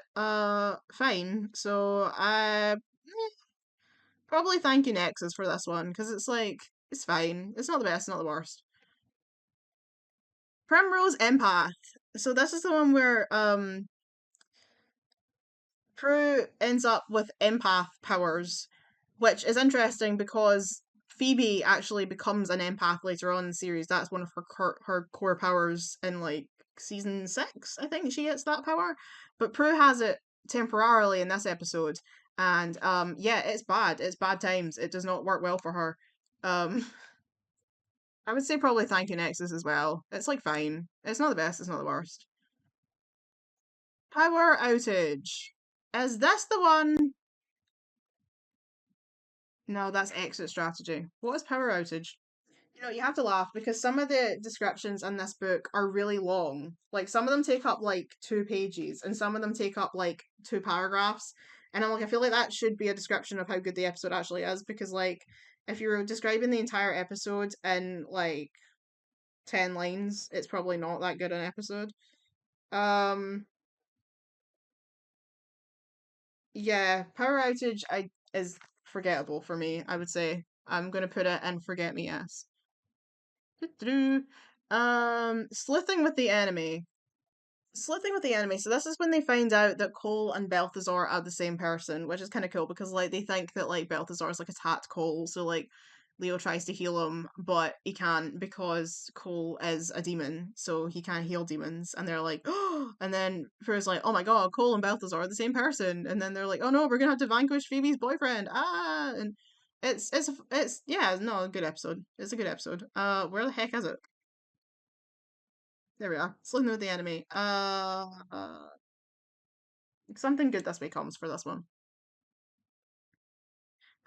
fine. So probably thank you Nexus for this one, because it's like it's fine. It's not the best, not the worst. Primrose Empath. So this is the one where Prue ends up with empath powers, which is interesting because Phoebe actually becomes an empath later on in the series. That's one of her core powers in like season 6. I think she gets that power, but Prue has it temporarily in this episode, and yeah, it's bad. It's bad times. It does not work well for her. Um, I would say probably Thank You Nexus as well. It's like fine. It's not the best. It's not the worst. Power outage. Is this the one? No, that's exit strategy. What is power outage? You know, you have to laugh because some of the descriptions in this book are really long. Like some of them take up like 2 pages and some of them take up like 2 paragraphs. And I'm like, I feel like that should be a description of how good the episode actually is because like if you're describing the entire episode in like 10 lines, it's probably not that good an episode. Um yeah, power outage I is forgettable for me, I would say. I'm gonna put it in forget me yes. Sleuthing with the enemy. Sleuthing with the enemy. So this is when they find out that Cole and Balthazar are the same person, which is kind of cool because like they think that like Balthazar's like attacked Cole, so like Leo tries to heal him, but he can't because Cole is a demon, so he can't heal demons. And they're like, oh, and then Prue's like, oh my god, Cole and Balthazar are the same person. And then they're like, oh no, we're gonna have to vanquish Phoebe's boyfriend. Ah, and it's yeah, no, a good episode. It's a good episode. Where the heck is it? There we are. Sleuthing with the enemy. Something good this way comes for this one.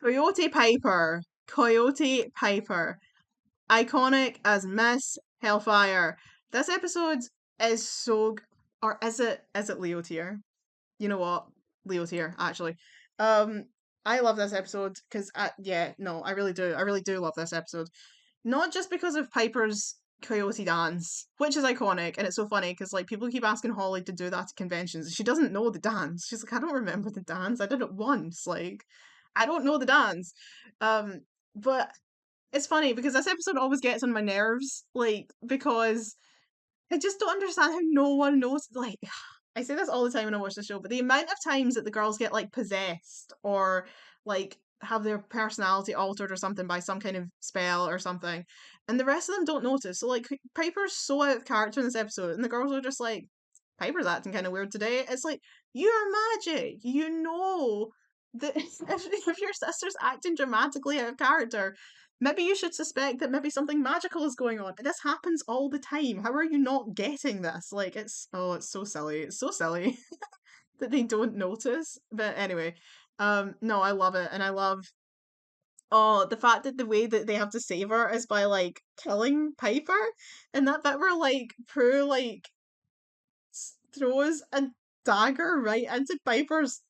Coyote Piper. Coyote Piper. Iconic as Miss Hellfire. This episode is so or is it Leo tier? You know what? Leo tier, actually. Um I love this episode because yeah, no, I really do. I really do love this episode. Not just because of Piper's coyote dance, which is iconic, and it's so funny because like people keep asking Holly to do that at conventions. She doesn't know the dance. She's like, I don't remember the dance. I did it once. Like, I don't know the dance. Um, but it's funny because this episode always gets on my nerves, like because I just don't understand how no one knows. Like, I say this all the time when I watch the show, but the amount of times that the girls get like possessed or like have their personality altered or something by some kind of spell or something, and the rest of them don't notice. So like Piper's so out of character in this episode, and the girls are just like, Piper's acting kind of weird today. It's like, you're magic. You know that if your sister's acting dramatically out of character, maybe you should suspect that maybe something magical is going on. This happens all the time. How are you not getting this? Like, it's so silly. It's so silly that they don't notice. But anyway, no, I love it. And I love, oh, the fact that the way that they have to save her is by, like, killing Piper. And that bit where, like, Prue, like, throws a dagger right into Piper's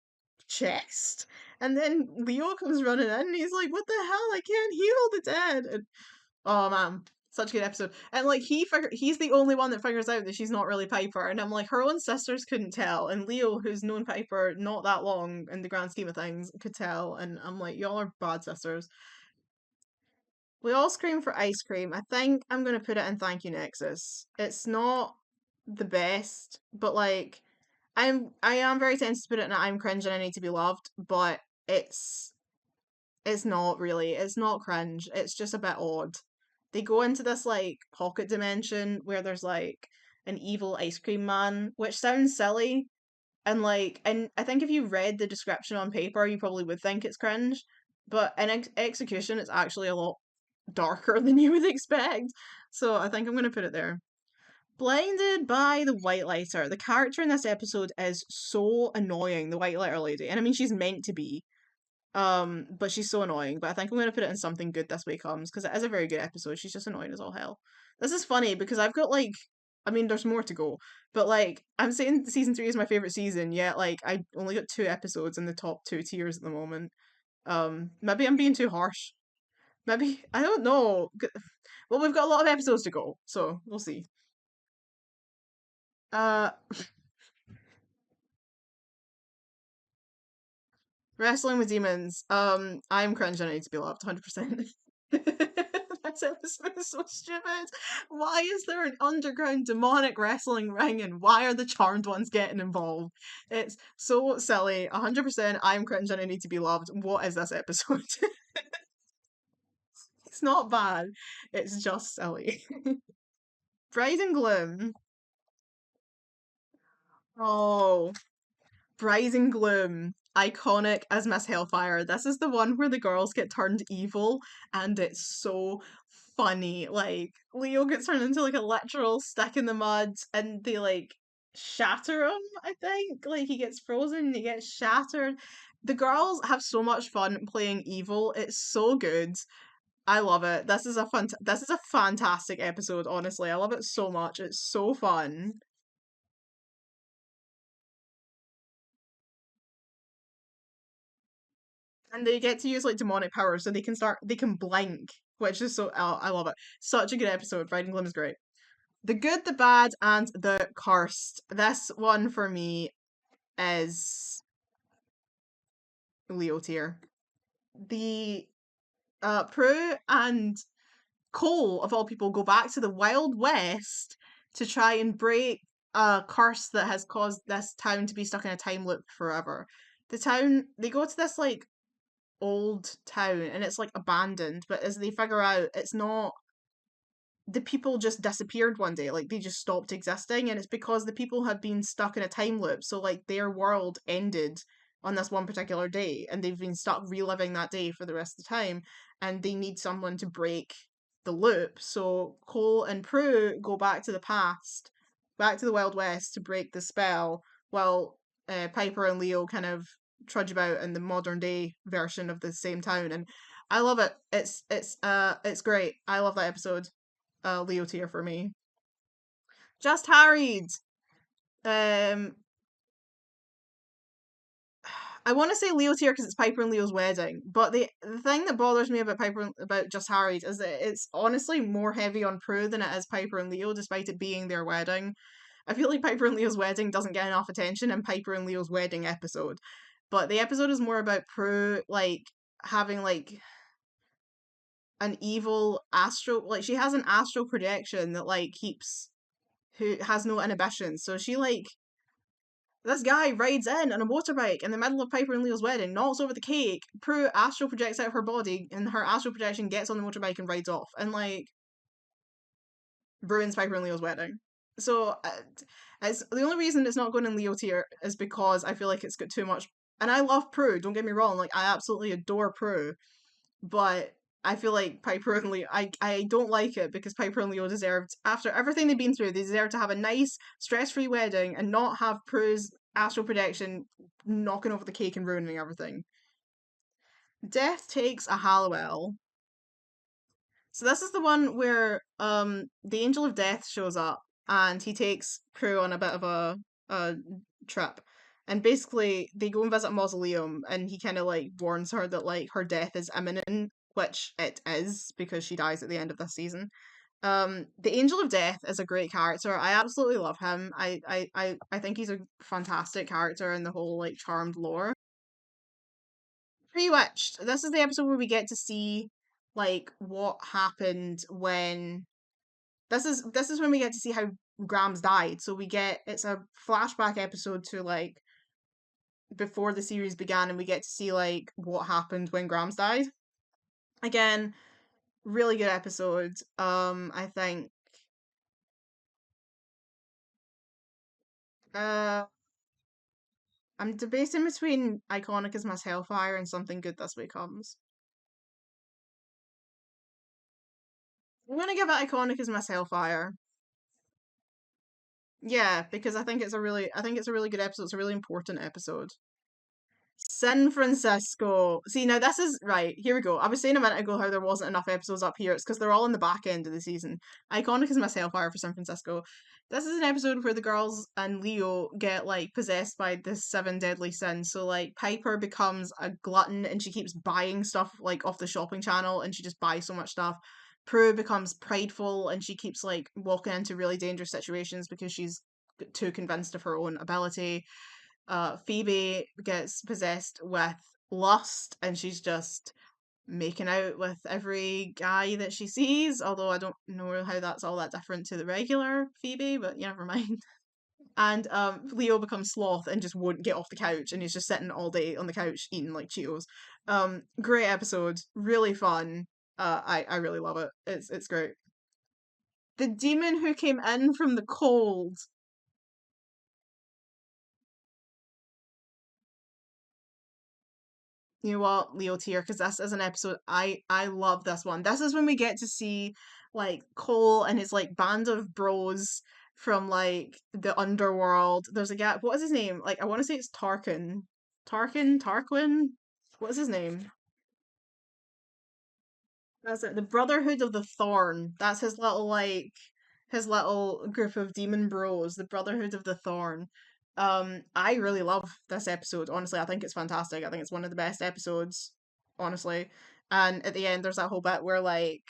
chest. And then Leo comes running in and he's like, "What the hell? I can't heal the dead." And, oh man, such a good episode. And like he's the only one that figures out that she's not really Piper. And I'm like, her own sisters couldn't tell. And Leo, who's known Piper not that long in the grand scheme of things, could tell. And I'm like, y'all are bad sisters. We all scream for ice cream. I think I'm gonna put it in Thank You Nexus. It's not the best, but like I am very tempted to put it in I'm cringe and I need to be loved, but it's it's not really. It's not cringe. It's just a bit odd. They go into this like pocket dimension where there's like an evil ice cream man, which sounds silly, and I think if you read the description on paper, you probably would think it's cringe, but in execution, it's actually a lot darker than you would expect. So I think I'm gonna put it there. Blinded by the white lighter. The character in this episode is so annoying, the white lighter lady. And I mean she's meant to be. But she's so annoying. But I think I'm gonna put it in something good this way comes, because it is a very good episode. She's just annoying as all hell. This is funny because I've got like I mean there's more to go. But like I'm saying season three is my favourite season, yet like I only got two episodes in the top two tiers at the moment. Maybe I'm being too harsh. Maybe I don't know. Well, we've got a lot of episodes to go, so we'll see. Uh Wrestling with Demons. I'm cringe and I need to be loved, 100%. This episode is so stupid. Why is there an underground demonic wrestling ring and why are the charmed ones getting involved? It's so silly. 100% I'm cringe and I need to be loved. What is this episode? It's not bad. It's just silly. Bride and Gloom. Oh. Bride and Gloom, iconic as Miss Hellfire. This is the one where the girls get turned evil, and it's so funny. Like, Leo gets turned into like a literal stick in the mud, and they like shatter him, I think. Like, he gets frozen, he gets shattered. The girls have so much fun playing evil. It's so good. I love it. This is a fantastic episode, honestly. I love it so much. It's so fun. And they get to use like demonic powers, so they can blink, which is so oh, I love it. Such a good episode. Riding Gloom is great. The Good, the Bad, and the Cursed. This one for me is Leo tier. The Prue and Cole of all people go back to the Wild West to try and break a curse that has caused this town to be stuck in a time loop forever. The town they go to this like old town and it's like abandoned, but as they figure out it's not the people just disappeared one day, like they just stopped existing, and it's because the people had been stuck in a time loop. So like their world ended on this one particular day and they've been stuck reliving that day for the rest of the time, and they need someone to break the loop. So Cole and Prue go back to the past, back to the Wild West to break the spell, while Piper and Leo kind of trudge about in the modern day version of the same town. And I love it. It's great. I love that episode. Leo tier for me. Just Harried. Um, I want to say Leo tier because it's Piper and Leo's wedding, but the thing that bothers me about about Just Harried is that it's honestly more heavy on Prue than it is Piper and Leo, despite it being their wedding. I feel like Piper and Leo's wedding doesn't get enough attention in Piper and Leo's wedding episode, but the episode is more about Prue like having like an evil astral, like she has an astral projection that like keeps who has no inhibitions. So she like this guy rides in on a motorbike in the middle of Piper and Leo's wedding, knocks over the cake. Prue astral projects out her body, and her astral projection gets on the motorbike and rides off, and like ruins Piper and Leo's wedding. So It's the only reason it's not going in Leo tier is because I feel like it's got too much. And I love Prue. Don't get me wrong. Like I absolutely adore Prue, but I feel like Piper and Leo. I don't like it because Piper and Leo deserved, after everything they've been through, they deserve to have a nice stress-free wedding and not have Prue's astral projection knocking over the cake and ruining everything. Death takes a Halliwell. So this is the one where the Angel of Death shows up and he takes Prue on a bit of a trip. And basically they go and visit a mausoleum and he kind of like warns her that like her death is imminent, which it is because she dies at the end of this season. The Angel of Death is a great character. I absolutely love him. I think he's a fantastic character in the whole like Charmed lore. Rewitched. This is the episode where we get to see like what happened when this is when we get to see how Grams died. So we get it's a flashback episode to like before the series began and we get to see like what happened when Grams died. Again, really good episode. I think uh I'm debating between Iconic as Miss Hellfire and Something Good This Way Comes. I'm gonna give it Iconic as Miss Hellfire. Yeah, because I think it's a really good episode. It's a really important episode. San Francisco. See, now this is right. Here we go. I was saying a minute ago how there wasn't enough episodes up here. It's because they're all in the back end of the season. Iconic is Miss Hellfire for San Francisco. This is an episode where the girls and Leo get like possessed by the seven deadly sins. So like Piper becomes a glutton and she keeps buying stuff like off the shopping channel and she just buys so much stuff. Prue becomes prideful and she keeps like walking into really dangerous situations because she's too convinced of her own ability. Phoebe gets possessed with lust and she's just making out with every guy that she sees, although I don't know how that's all that different to the regular Phoebe, but yeah, never mind. And Leo becomes sloth and just won't get off the couch and he's just sitting all day on the couch eating like Cheetos. Great episode, really fun. I really love it. It's great. The demon who came in from the cold. You know what, Leo tier, because this is an episode I love this one. This is when we get to see like Cole and his like band of bros from like the underworld. There's a guy. What is his name? Like I want to say it's Tarkin. Tarquin. What is his name? That's it. The Brotherhood of the Thorn. That's his little group of demon bros, the Brotherhood of the Thorn. I really love this episode. Honestly, I think it's fantastic. I think it's one of the best episodes, honestly. And at the end there's that whole bit where like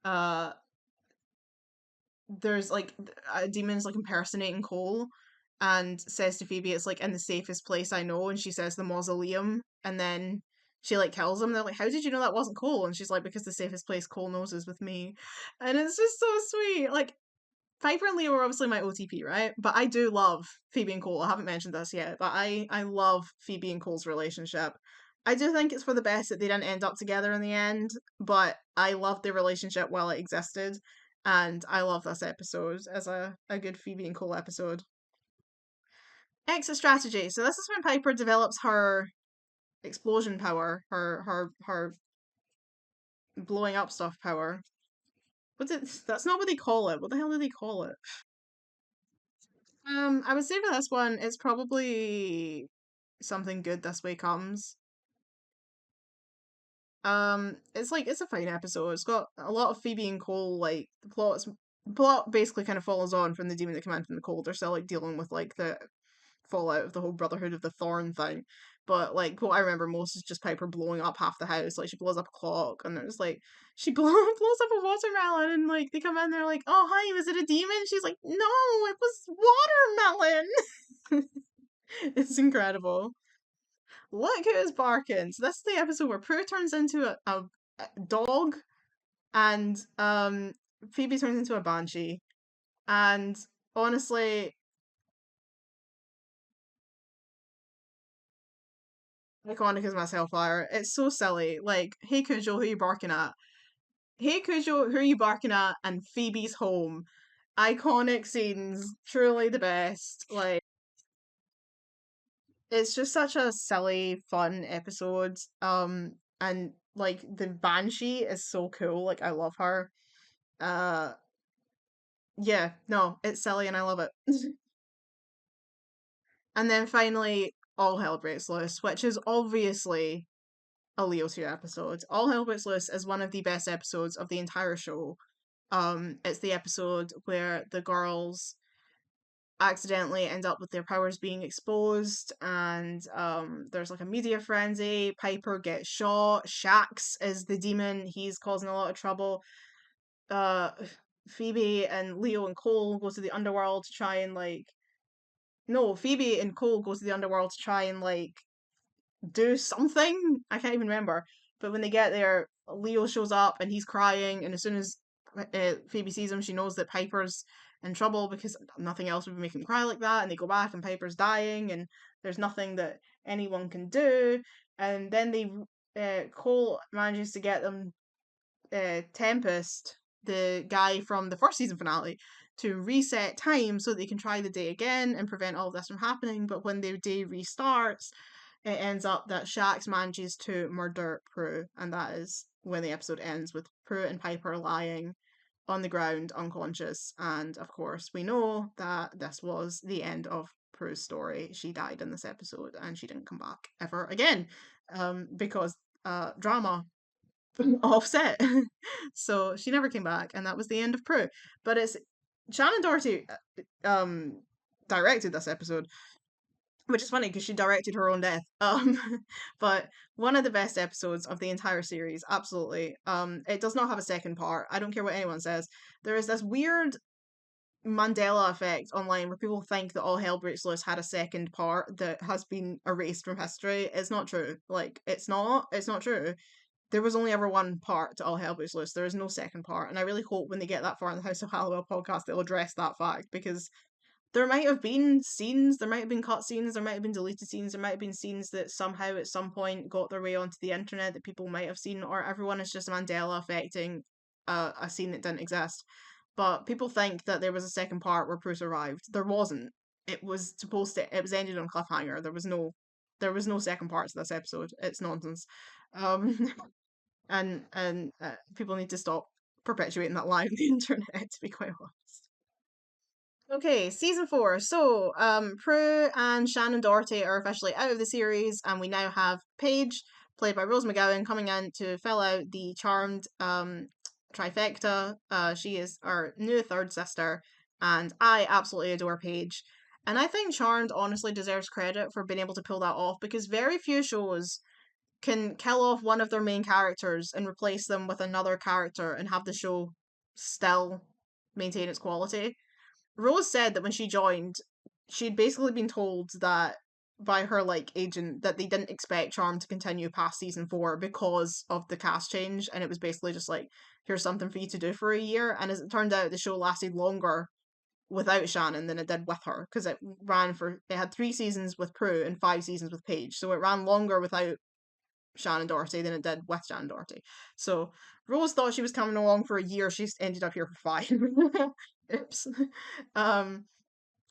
uh there's like a demon's like impersonating Cole and says to Phoebe it's like in the safest place I know and she says the mausoleum and then she like kills him. They're like, how did you know that wasn't Cole? And she's like, because the safest place Cole knows is with me. And it's just so sweet. Like Piper and Leo are obviously my OTP, right? But I do love Phoebe and Cole. I haven't mentioned this yet, but I love Phoebe and Cole's relationship. I do think it's for the best that they didn't end up together in the end, but I love their relationship while it existed, and I love this episode as a good Phoebe and Cole episode. Exit strategy. So this is when Piper develops her explosion power, her blowing up stuff power. What's it? That's not what they call it. What the hell do they call it? I would say for this one, it's probably something good this way comes. It's like it's a fine episode. It's got a lot of Phoebe and Cole. Like the plot basically kind of follows on from the demon that came in from the cold. They're still like dealing with like the fallout of the whole Brotherhood of the Thorn thing. But like what I remember most is just Piper blowing up half the house. Like she blows up a clock, and there's like she blows up a watermelon, and like they come in, they're like, "Oh hi, was it a demon?" She's like, "No, it was watermelon." It's incredible. Look who's barking. So this is the episode where Prue turns into a dog and Phoebe turns into a banshee. And honestly, iconic as my Hellfire. It's so silly. Like, hey Cujo, who you barking at? Hey Cujo, who are you barking at? And Phoebe's home. iconic scenes, truly the best. Like, it's just such a silly, fun episode. And like the Banshee is so cool. Like, I love her. Uh, yeah, no, it's silly and I love it. And then finally, All Hell Breaks Loose, which is obviously a Leo 2 episode. All Hell Breaks Loose is one of the best episodes of the entire show. It's the episode where the girls accidentally end up with their powers being exposed, and there's like a media frenzy. Piper gets shot. Shax is the demon. He's causing a lot of trouble. Uh, Phoebe and Leo and Cole go to the underworld to try and like. No, Phoebe and Cole go to the underworld to try and like do something. I can't even remember. But when they get there, Leo shows up and he's crying. And as soon as Phoebe sees him, she knows that Piper's in trouble because nothing else would make him cry like that. And they go back and Piper's dying, and there's nothing that anyone can do. And then Cole manages to get them Tempest, the guy from the first season finale, to reset time so they can try the day again and prevent all of this from happening. But when the day restarts, it ends up that Shax manages to murder Prue, and that is when the episode ends with Prue and Piper lying on the ground unconscious. And of course, we know that this was the end of Prue's story. She died in this episode and she didn't come back ever again because drama offset. So she never came back, and that was the end of Prue. But it's Shannon Doherty directed this episode, which is funny because she directed her own death. But one of the best episodes of the entire series, absolutely. It does not have a second part. I don't care what anyone says. There is this weird Mandela effect online where people think that All Hell Breaks Loose had a second part that has been erased from history. It's not true. Like, it's not. It's not true. There was only ever one part to All Hell Breaks Loose. There is no second part, and I really hope when they get that far in the House of Halliwell podcast, they'll address that fact because there might have been scenes, there might have been cut scenes, there might have been deleted scenes, there might have been scenes that somehow at some point got their way onto the internet that people might have seen, or everyone is just Mandela affecting a scene that didn't exist. But people think that there was a second part where Bruce arrived. There wasn't. It was supposed to. It was ended on cliffhanger. There was no. There was no second part to this episode. It's nonsense. Um, and people need to stop perpetuating that lie on the internet. To be quite honest. Okay, season four. So, Prue and Shannon Doherty are officially out of the series, and we now have Paige, played by Rose McGowan, coming in to fill out the charmed trifecta. She is our new third sister, and I absolutely adore Paige. And I think Charmed honestly deserves credit for being able to pull that off because very few shows can kill off one of their main characters and replace them with another character and have the show still maintain its quality. Rose said that when she joined, she'd basically been told that by her like agent that they didn't expect Charm to continue past season four because of the cast change, and it was basically just like, here's something for you to do for a year. And as it turned out, the show lasted longer without Shannon than it did with her because it had 3 seasons with Prue and 5 seasons with Paige, so it ran longer without Shannon Doherty than it did with Shannon Doherty. So Rose thought she was coming along for a year. She's ended up here for 5. Oops. Um,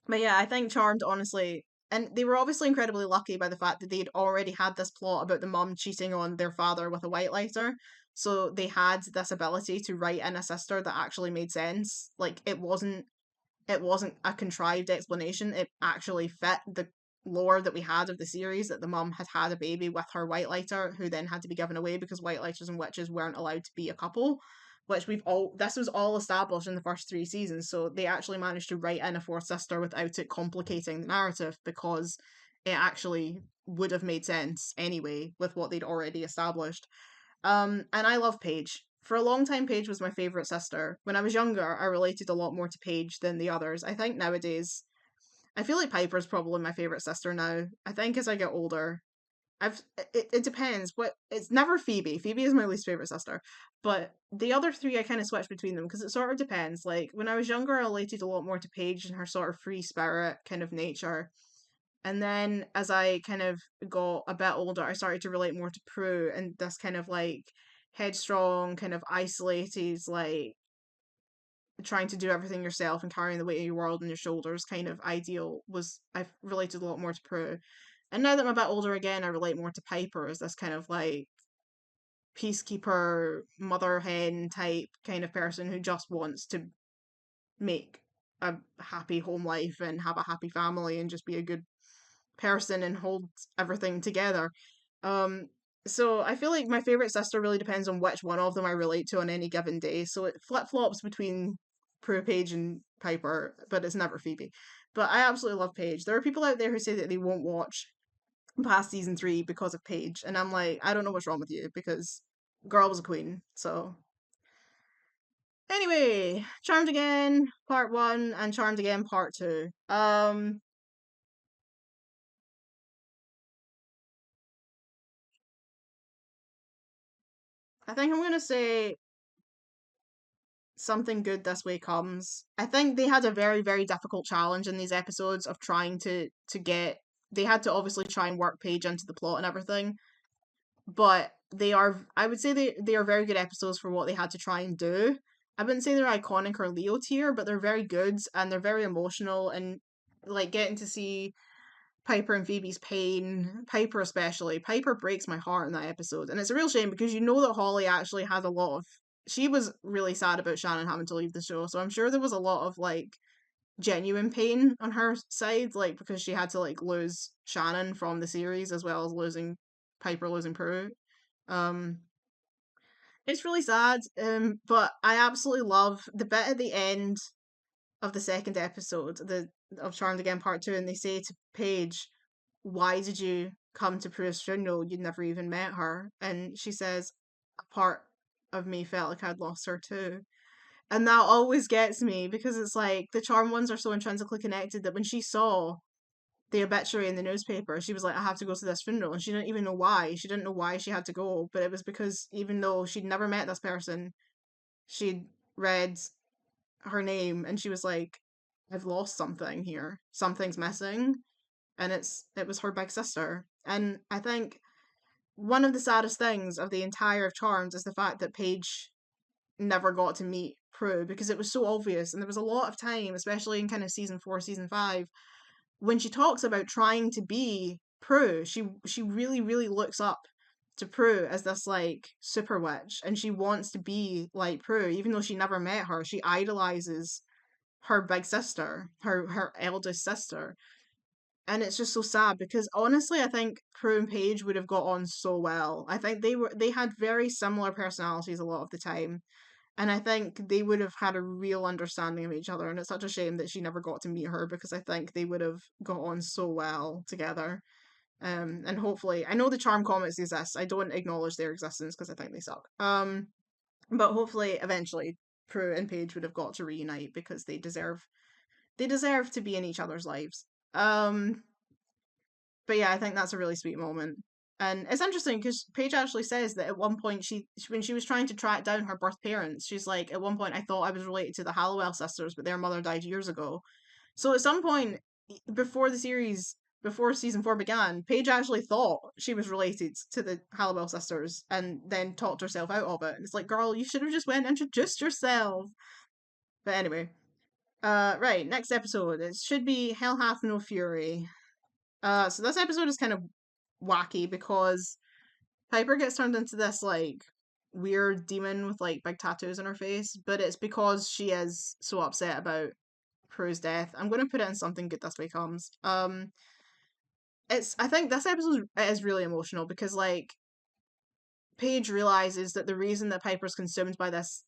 but yeah, I think Charmed, honestly, and they were obviously incredibly lucky by the fact that they'd already had this plot about the mum cheating on their father with a white lighter. So they had this ability to write in a sister that actually made sense. Like it wasn't a contrived explanation. It actually fit the lore that we had of the series that the mum had had a baby with her white lighter who then had to be given away because white lighters and witches weren't allowed to be a couple, which this was all established in the first 3 seasons. So they actually managed to write in a fourth sister without it complicating the narrative because it actually would have made sense anyway with what they'd already established. And I love Paige. For a long time, Paige was my favourite sister. When I was younger, I related a lot more to Paige than the others. I think nowadays, I feel like Piper's probably my favourite sister now. I think as I get older, it depends. What it's never Phoebe. Phoebe is my least favourite sister. But the other three I kind of switch between them because it sort of depends. Like when I was younger, I related a lot more to Paige and her sort of free spirit kind of nature. And then as I kind of got a bit older, I started to relate more to Prue and this kind of like headstrong, kind of isolated, like trying to do everything yourself and carrying the weight of your world on your shoulders kind of ideal was I've related a lot more to Prue. And now that I'm a bit older again, I relate more to Piper as this kind of like peacekeeper, mother hen type kind of person who just wants to make a happy home life and have a happy family and just be a good person and hold everything together. Um, so I feel like my favorite sister really depends on which one of them I relate to on any given day. So it flip flops between Prue, Paige, and Piper, but it's never Phoebe. But I absolutely love Paige. There are people out there who say that they won't watch past season 3 because of Paige, and I'm like, I don't know what's wrong with you because girl was a queen. So anyway, Charmed Again Part 1 and Charmed Again Part 2. I think I'm gonna say something good this way comes. I think they had a very, very difficult challenge in these episodes of trying to get they had to obviously try and work Paige into the plot and everything. But they are I would say they are very good episodes for what they had to try and do. I wouldn't say they're iconic or Leo tier, but they're very good and they're very emotional and like getting to see Piper and Phoebe's pain, Piper especially. Piper breaks my heart in that episode. And it's a real shame because you know that Holly actually had a lot of. She was really sad about Shannon having to leave the show. So I'm sure there was a lot of like genuine pain on her side, like because she had to like lose Shannon from the series as well as losing Piper losing Prue. Um, it's really sad. But I absolutely love the bit at the end of the second episode, the of Charmed Again Part 2, and they say to Paige, why did you come to Prue's funeral? You'd never even met her. And she says, a part of me felt like I'd lost her too. And that always gets me because it's like the charm ones are so intrinsically connected that when she saw the obituary in the newspaper, she was like, I have to go to this funeral. And she didn't even know why. She didn't know why she had to go, but it was because even though she'd never met this person, she'd read her name and she was like, I've lost something here. Something's missing. And it was her big sister. And I think one of the saddest things of the entire of Charmed is the fact that Paige never got to meet Prue because it was so obvious and there was a lot of time, especially in kind of season 4, season 5, when she talks about trying to be Prue. She really, really looks up to Prue as this like super witch and she wants to be like Prue, even though she never met her. She idolizes her big sister, her eldest sister. And it's just so sad because honestly, I think Prue and Paige would have got on so well. I think they had very similar personalities a lot of the time, and I think they would have had a real understanding of each other. And it's such a shame that she never got to meet her because I think they would have got on so well together. And hopefully, I know the Charm comics exist. I don't acknowledge their existence because I think they suck. But hopefully, eventually, Prue and Paige would have got to reunite because they deserve to be in each other's lives. But yeah, I think that's a really sweet moment. And it's interesting because Paige actually says that at one point when she was trying to track down her birth parents, she's like, at one point I thought I was related to the Halliwell sisters, but their mother died years ago. So at some point before the series, before season 4 began, Paige actually thought she was related to the Halliwell sisters and then talked herself out of it. And it's like, girl, you should have just went and introduced yourself. But anyway, right, next episode. It should be Hell Hath No Fury. So this episode is kind of wacky because Piper gets turned into this like weird demon with like big tattoos on her face, but it's because she is so upset about Prue's death. I'm gonna put it in something good this way comes. It's I think this episode is really emotional because like Paige realizes that the reason that Piper's consumed by this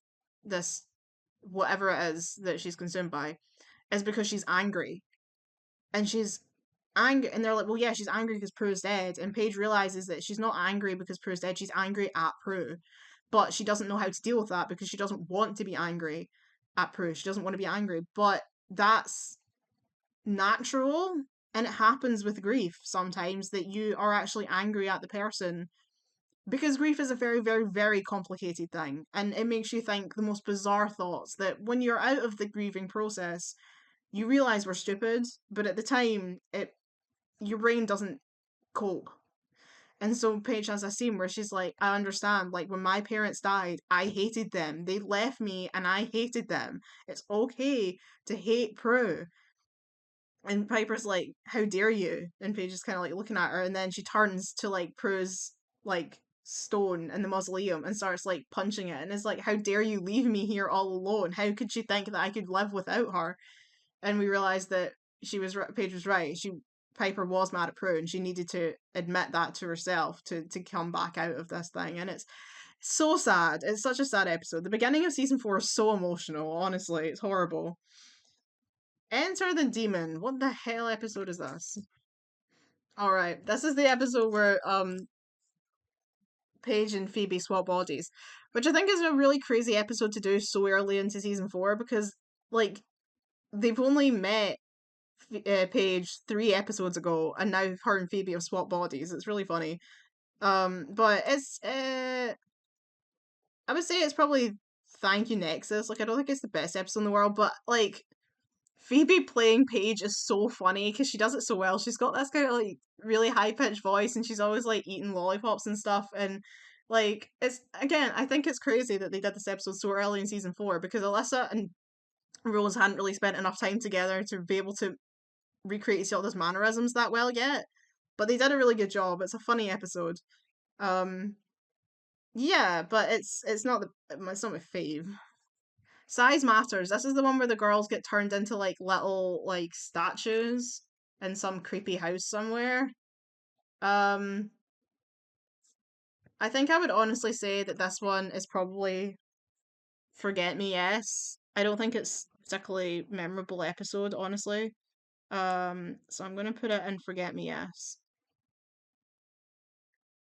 whatever it is that she's consumed by is because she's angry and she's angry, and they're like, well, yeah, she's angry because Prue's dead, and Paige realizes that she's not angry because Prue's dead, she's angry at Prue, but she doesn't know how to deal with that because she doesn't want to be angry at Prue. She doesn't want to be angry, but that's natural, and it happens with grief sometimes that you are actually angry at the person because grief is a very, very, very complicated thing, and it makes you think the most bizarre thoughts that when you're out of the grieving process, you realize we're stupid, but at the time, your brain doesn't cope. And so Paige has a scene where she's like, I understand, like when my parents died, I hated them. They left me and I hated them. It's okay to hate Prue. And Piper's like, how dare you? And Paige is kind of like looking at her, and then she turns to like Prue's like stone in the mausoleum and starts like punching it, and is like, how dare you leave me here all alone? How could she think that I could live without her? And we realized that Paige was right. Piper was mad at Prue, and she needed to admit that to herself to come back out of this thing. And it's so sad. It's such a sad episode. The beginning of season 4 is so emotional. Honestly, it's horrible. Enter the Demon. What the hell episode is this? All right, this is the episode where Paige and Phoebe swap bodies, which I think is a really crazy episode to do so early into season 4 because like they've only met Paige 3 episodes ago, and now her and Phoebe have swapped bodies. It's really funny. But it's I would say it's probably Thank You Nexus. Like I don't think it's the best episode in the world, but like Phoebe playing Paige is so funny because she does it so well. She's got this kind of like really high pitched voice, and she's always like eating lollipops and stuff. And like it's again, I think it's crazy that they did this episode so early in season 4 because Alyssa and Rose hadn't really spent enough time together to be able to recreate each other's mannerisms that well yet. But they did a really good job. It's a funny episode. Um, yeah, but it's not my fave. Size matters. This is the one where the girls get turned into like little like statues in some creepy house somewhere. Um, I think I would honestly say that this one is probably Forget Me Yes. I don't think it's a particularly memorable episode, honestly. So I'm gonna put it in Forget Me Yes.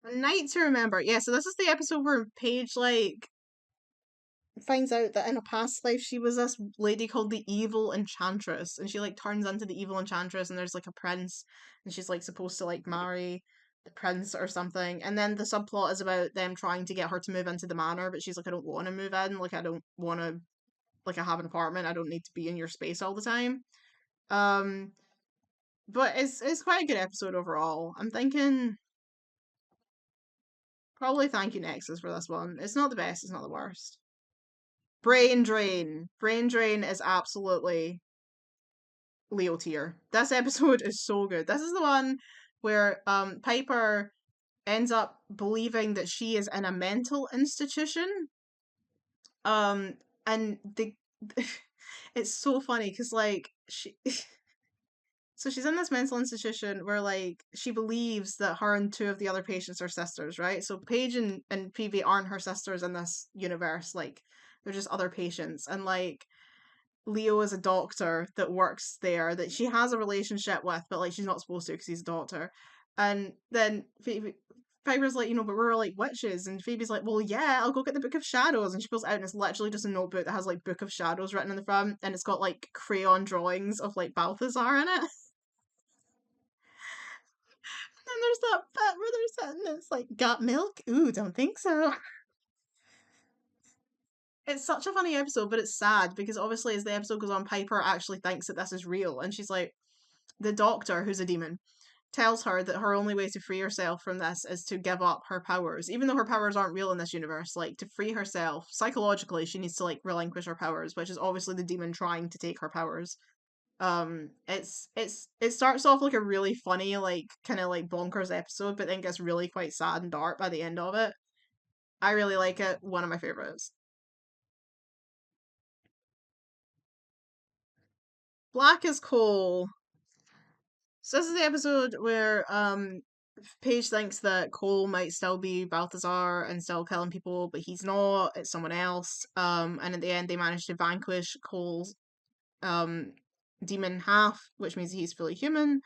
A Night to Remember. Yeah, so this is the episode where Paige like finds out that in a past life she was this lady called the Evil Enchantress, and she like turns into the Evil Enchantress, and there's like a prince, and she's like supposed to like marry the prince or something. And then the subplot is about them trying to get her to move into the manor, but she's like, I don't want to move in. Like I don't want to like I have an apartment. I don't need to be in your space all the time. Um, but it's quite a good episode overall. I'm thinking probably Thank You Nexus for this one. It's not the best. It's not the worst. Brain Drain. Brain Drain is absolutely Leo tier. This episode is so good. This is the one where Piper ends up believing that she is in a mental institution. Um and the it's so funny because like she so she's in this mental institution where like she believes that her and 2 of the other patients are sisters, right? So Paige and Phoebe aren't her sisters in this universe, like they're just other patients. And like Leo is a doctor that works there that she has a relationship with, but like she's not supposed to because he's a doctor. And then Piper's like, but we're like witches, and Phoebe's like, well, yeah, I'll go get the Book of Shadows, and she goes out and it's literally just a notebook that has like Book of Shadows written in the front, and it's got like crayon drawings of like Balthazar in it. And there's that bit where they're sitting, and it's like, got milk? Ooh, don't think so. It's such a funny episode, but it's sad because obviously as the episode goes on, Piper actually thinks that this is real, and she's like, the doctor, who's a demon, tells her that her only way to free herself from this is to give up her powers. Even though her powers aren't real in this universe, like to free herself psychologically, she needs to like relinquish her powers, which is obviously the demon trying to take her powers. It starts off like a really funny, like kind of like bonkers episode, but then gets really quite sad and dark by the end of it. I really like it. One of my favorites. Black is Coal. So this is the episode where Paige thinks that Cole might still be Balthazar and still killing people, but he's not. It's someone else. And at the end, they manage to vanquish Cole's um demon half, which means he's fully human.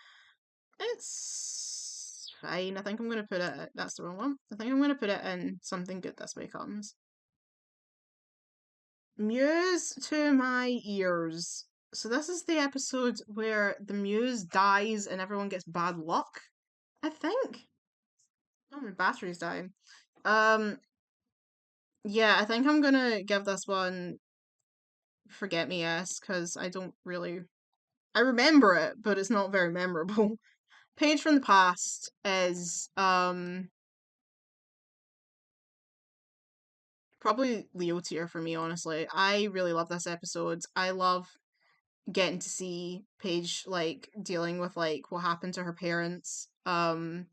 It's fine. I think I'm gonna put it. That's the wrong one. I think I'm gonna put it in Something Good This Way Comes. Muse to my ears. So this is the episode where the muse dies and everyone gets bad luck. I think. Oh, my battery's dying. Um, yeah, I think I'm gonna give this one Forget Me Yes, because I don't really. I remember it, but it's not very memorable. Page from the Past is Probably Leo tier for me, honestly. I really love this episode. I love getting to see Paige like dealing with like what happened to her parents. And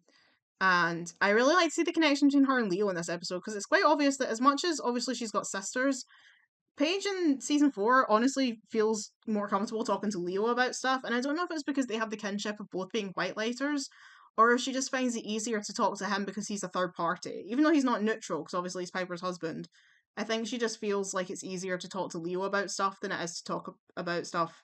I really like to see the connection between her and Leo in this episode because it's quite obvious that as much as obviously she's got sisters, Paige in season 4 honestly feels more comfortable talking to Leo about stuff, and I don't know if it's because they have the kinship of both being white lighters, or if she just finds it easier to talk to him because he's a third party, even though he's not neutral because obviously he's Piper's husband. I think she just feels like it's easier to talk to Leo about stuff than it is to talk about stuff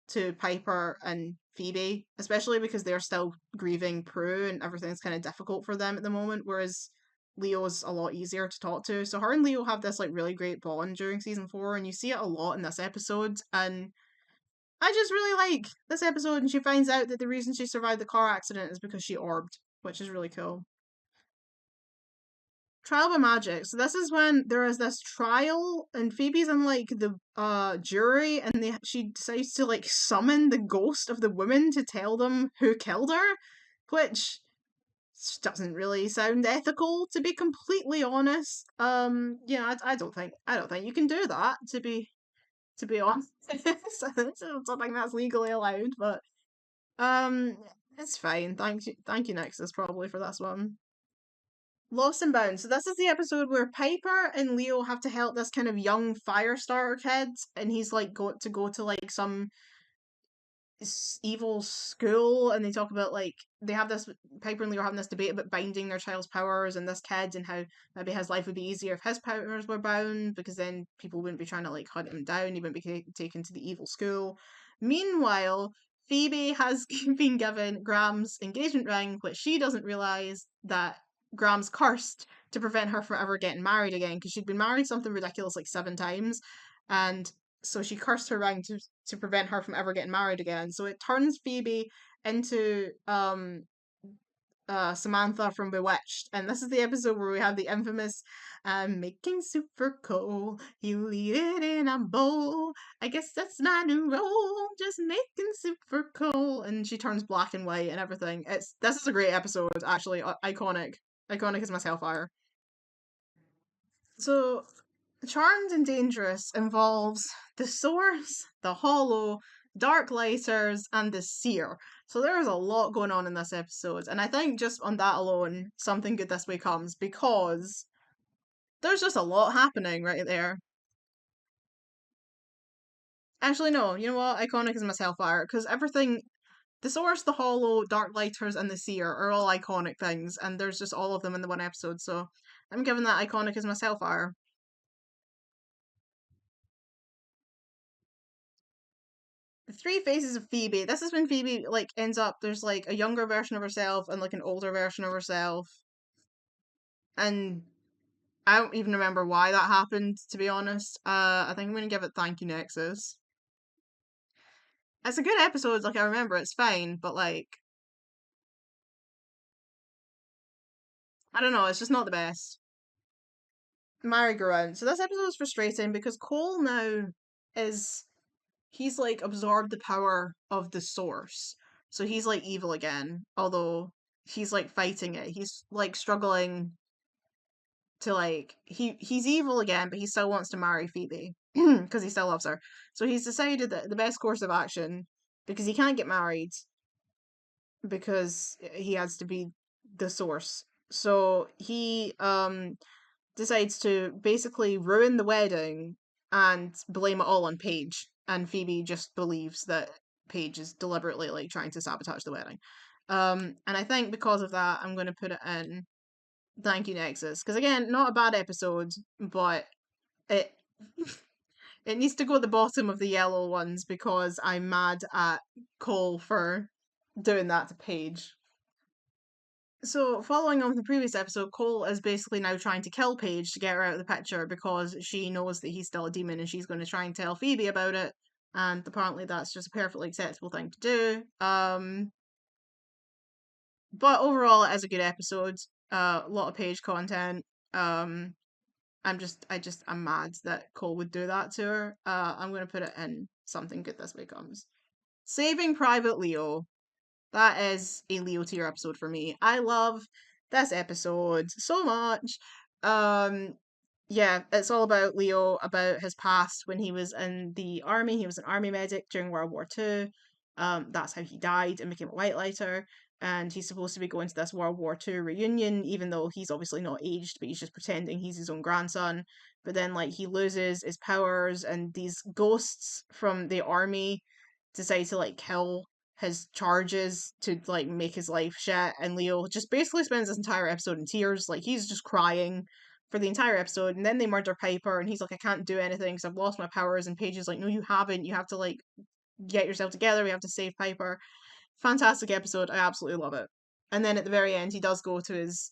to Piper and Phoebe, especially because they're still grieving Prue and everything's kind of difficult for them at the moment, whereas Leo's a lot easier to talk to. So her and Leo have this like really great bond during season 4, and you see it a lot in this episode. And I just really like this episode, and she finds out that the reason she survived the car accident is because she orbed, which is really cool. Trial by magic. So this is when there is this trial, and Phoebe's in like the jury, and she decides to like summon the ghost of the woman to tell them who killed her, which doesn't really sound ethical, to be completely honest. Yeah, I don't think you can do that. To be honest, I don't think that's legally allowed, but um, it's fine. Thank you, Nexus, probably for this one. Lost and Bound. So this is the episode where Piper and Leo have to help this kind of young fire starter kid, and he's like got to go to like some evil school, and they talk about like they have this Piper and Leo are having this debate about binding their child's powers and this kid and how maybe his life would be easier if his powers were bound because then people wouldn't be trying to like hunt him down, he wouldn't be taken to the evil school. Meanwhile, Phoebe has been given Graham's engagement ring, which she doesn't realize that Graham's cursed to prevent her from ever getting married again because she'd been married something ridiculous like 7 times, and so she cursed her ring to prevent her from ever getting married again. So it turns Phoebe into Samantha from Bewitched, and this is the episode where we have the infamous "I'm making super cool, you leave it in a bowl. I guess that's my new role, just making super cool." And she turns black and white and everything. This is a great episode, actually, iconic. Iconic is my hellfire. So Charmed and Dangerous involves the Source, the Hollow, Dark Lighters, and the Seer. So there is a lot going on in this episode, and I think just on that alone, something good this way comes because there's just a lot happening right there. Actually, no, you know what? Iconic is my hellfire because everything. The Source, the Hollow, Dark Lighters, and the Seer are all iconic things, and there's just all of them in the one episode, so I'm giving that iconic as my hellfire. The three phases of Phoebe. This is when Phoebe like ends up. There's like a younger version of herself and like an older version of herself, and I don't even remember why that happened. To be honest, I think I'm gonna give it Thank You Nexus. It's a good episode. Like I remember, it's fine, but like I don't know. It's just not the best. Merry-go-round. So this episode is frustrating because Cole now is he's like absorbed the power of the Source. So he's like evil again, although he's like fighting it. He's like struggling to like he's evil again, but he still wants to marry Phoebe because he still loves her. So he's decided that the best course of action, because he can't get married because he has to be the Source. So he decides to basically ruin the wedding and blame it all on Paige. And Phoebe just believes that Paige is deliberately like trying to sabotage the wedding. And I think because of that, I'm going to put it in Thank You Nexus because again, not a bad episode, but it it needs to go at the bottom of the yellow ones because I'm mad at Cole for doing that to Paige. So, following on from the previous episode, Cole is basically now trying to kill Paige to get her out of the picture because she knows that he's still a demon and she's going to try and tell Phoebe about it. And apparently, that's just a perfectly acceptable thing to do. But overall, it is a good episode. A lot of Paige content. Um, I'm mad that Cole would do that to her. I'm going to put it in something good this way comes. Saving Private Leo. That is a Leo tier episode for me. I love this episode so much. Um, yeah, it's all about Leo, about his past when he was in the army. He was an army medic during World War Two. That's how he died and became a white lighter. And he's supposed to be going to this World War Two reunion, even though he's obviously not aged, but he's just pretending he's his own grandson. But then, like, he loses his powers, and these ghosts from the army decide to, like, kill his charges to, like, make his life shit. And Leo just basically spends this entire episode in tears. Like, he's just crying for the entire episode, and then they murder Piper, and he's like, I can't do anything because I've lost my powers, and Paige is like, no, you haven't. You have to, like, get yourself together. We have to save Piper. Fantastic episode. I absolutely love it. And then at the very end, he does go to his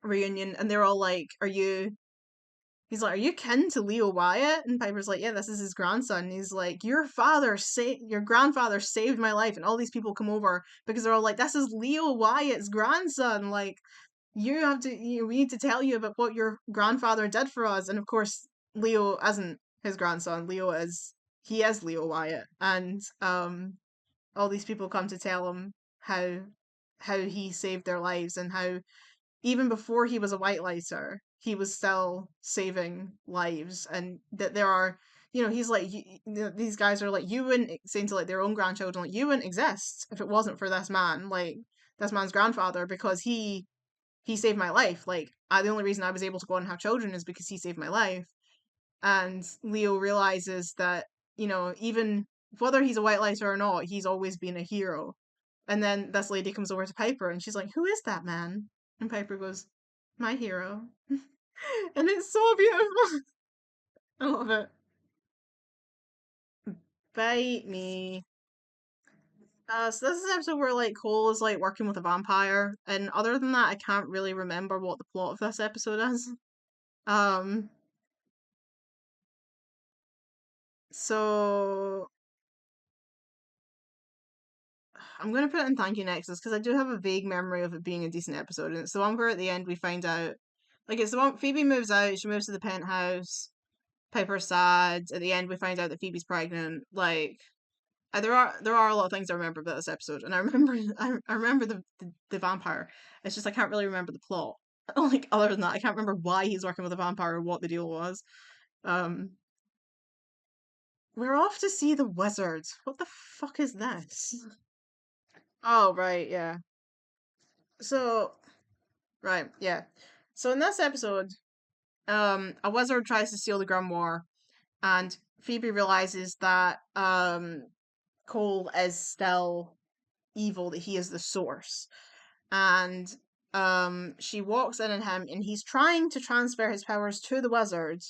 reunion, and they're all like, "Are you?" He's like, "Are you kin to Leo Wyatt?" And Piper's like, "Yeah, this is his grandson." And he's like, your grandfather saved my life." And all these people come over because they're all like, "This is Leo Wyatt's grandson. Like, we need to tell you about what your grandfather did for us." And of course, Leo isn't his grandson. He is Leo Wyatt, and all these people come to tell him how he saved their lives, and how even before he was a white lighter, he was still saving lives. And that there are, he's like, these guys are like, you wouldn't, saying to, like, their own grandchildren, like, you wouldn't exist if it wasn't for this man, like, this man's grandfather, because he saved my life. Like, the only reason I was able to go on and have children is because he saved my life. And Leo realizes that, even whether he's a white lighter or not, he's always been a hero. And then this lady comes over to Piper, and she's like, "Who is that man?" And Piper goes, "My hero." And it's so beautiful. I love it. Bite me. So this is an episode where, like, Cole is, like, working with a vampire, and other than that, I can't really remember what the plot of this episode is. Um, so I'm gonna put it in Thank You Nexus because I do have a vague memory of it being a decent episode, and it's the one where at the end we find out, like, it's the one Phoebe moves out, she moves to the penthouse, Piper's sad. At the end, we find out that Phoebe's pregnant. Like, there are a lot of things I remember about this episode, and I remember I remember the vampire. It's just I can't really remember the plot. Like, other than that, I can't remember why he's working with a vampire or what the deal was. Um, we're off to see the wizard. What the fuck is this? Oh, right, yeah. So, right, yeah. So in this episode, a wizard tries to steal the grimoire, and Phoebe realizes that Cole is still evil, that he is the source. And she walks in on him, and he's trying to transfer his powers to the wizard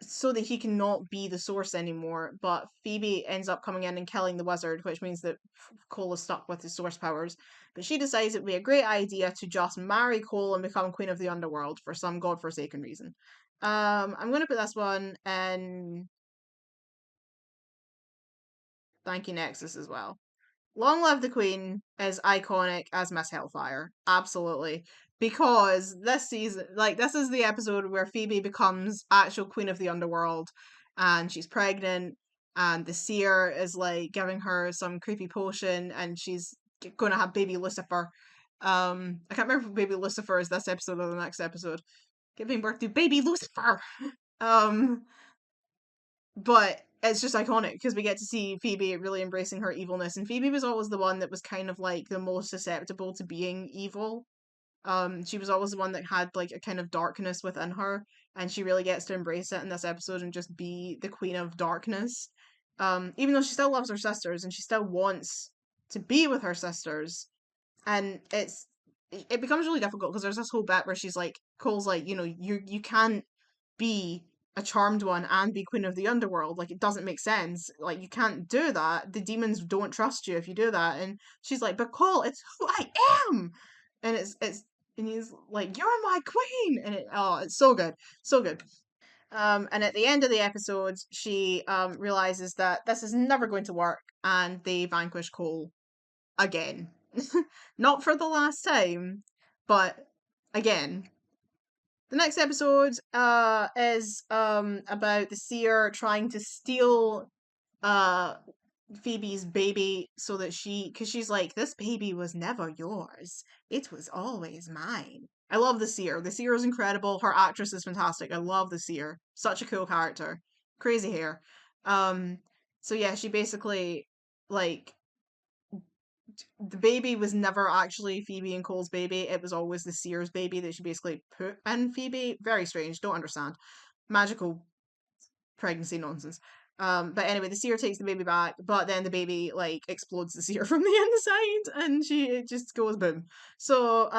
so that he can not be the source anymore. But Phoebe ends up coming in and killing the wizard, which means that Cole is stuck with his source powers. But she decides it would be a great idea to just marry Cole and become Queen of the Underworld for some godforsaken reason. I'm gonna put this one in Thank You Nexus as well. Long Live the Queen is iconic as Miss Hellfire. Absolutely. Because this season, like, this is the episode where Phoebe becomes actual Queen of the Underworld, and she's pregnant, and the seer is, like, giving her some creepy potion, and she's gonna have baby Lucifer. I can't remember if baby Lucifer is this episode or the next episode. Giving birth to baby Lucifer! Um, but it's just iconic because we get to see Phoebe really embracing her evilness, and Phoebe was always the one that was kind of like the most susceptible to being evil. She was always the one that had like a kind of darkness within her, and she really gets to embrace it in this episode and just be the queen of darkness. Even though she still loves her sisters and she still wants to be with her sisters, and it becomes really difficult because there's this whole bit where she's like, Cole's like, you can't be a charmed one and be queen of the underworld. Like, it doesn't make sense. Like, you can't do that. The demons don't trust you if you do that. And she's like, but Cole, it's who I am. And and he's like, you're my queen. And it's so good, so good. And at the end of the episode, she realizes that this is never going to work, and they vanquish Cole again. Not for the last time, but again. The next episode is about the seer trying to steal uh Phoebe's baby so that because she's like, this baby was never yours. It was always mine. I love the Seer. The Seer is incredible. Her actress is fantastic. I love the Seer. Such a cool character. Crazy hair. Um, so yeah, she basically like the baby was never actually Phoebe and Cole's baby. It was always the Seer's baby that she basically put in Phoebe. Very strange. Don't understand. Magical pregnancy nonsense. But anyway, the seer takes the baby back, but then the baby like explodes the seer from the inside, and she it just goes boom. So,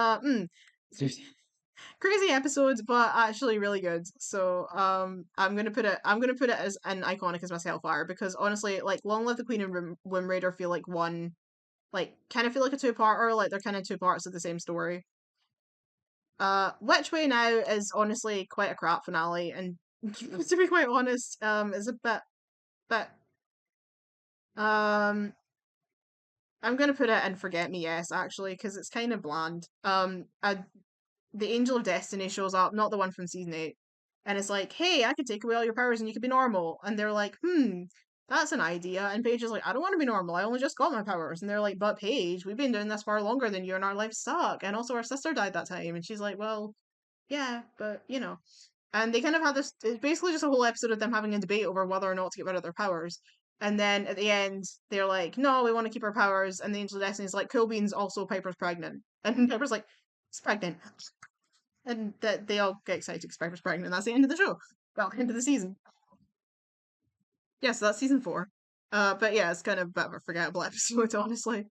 crazy episodes, but actually really good. So, I'm gonna put it as an iconic as my Hellfire because honestly, like Long Live the Queen and Womb Raider feel like one, like kind of feel like a two-parter, like they're kind of two parts of the same story. Which Way Now is honestly quite a crap finale, and to be quite honest, is a bit um I'm gonna put it in Forget Me Yes actually because it's kind of bland. The Angel of Destiny shows up, not the one from season 8, and it's like, hey, I could take away all your powers and you could be normal, and they're like, that's an idea, and Paige is like, I don't want to be normal, I only just got my powers, and they're like, but Paige, we've been doing this far longer than you, and our lives suck, and also our sister died that time, and she's like, well, yeah, but you know. And they kind of had this, it's basically just a whole episode of them having a debate over whether or not to get rid of their powers. And then at the end, they're like, no, we want to keep our powers. And the Angel of Destiny's like, cool beans, also Piper's pregnant. And Piper's like, it's pregnant. And that they all get excited because Piper's pregnant. And that's the end of the show. Well, end of the season. Yeah, so that's season 4. But yeah, it's kind of a bit of a forgettable episode, honestly.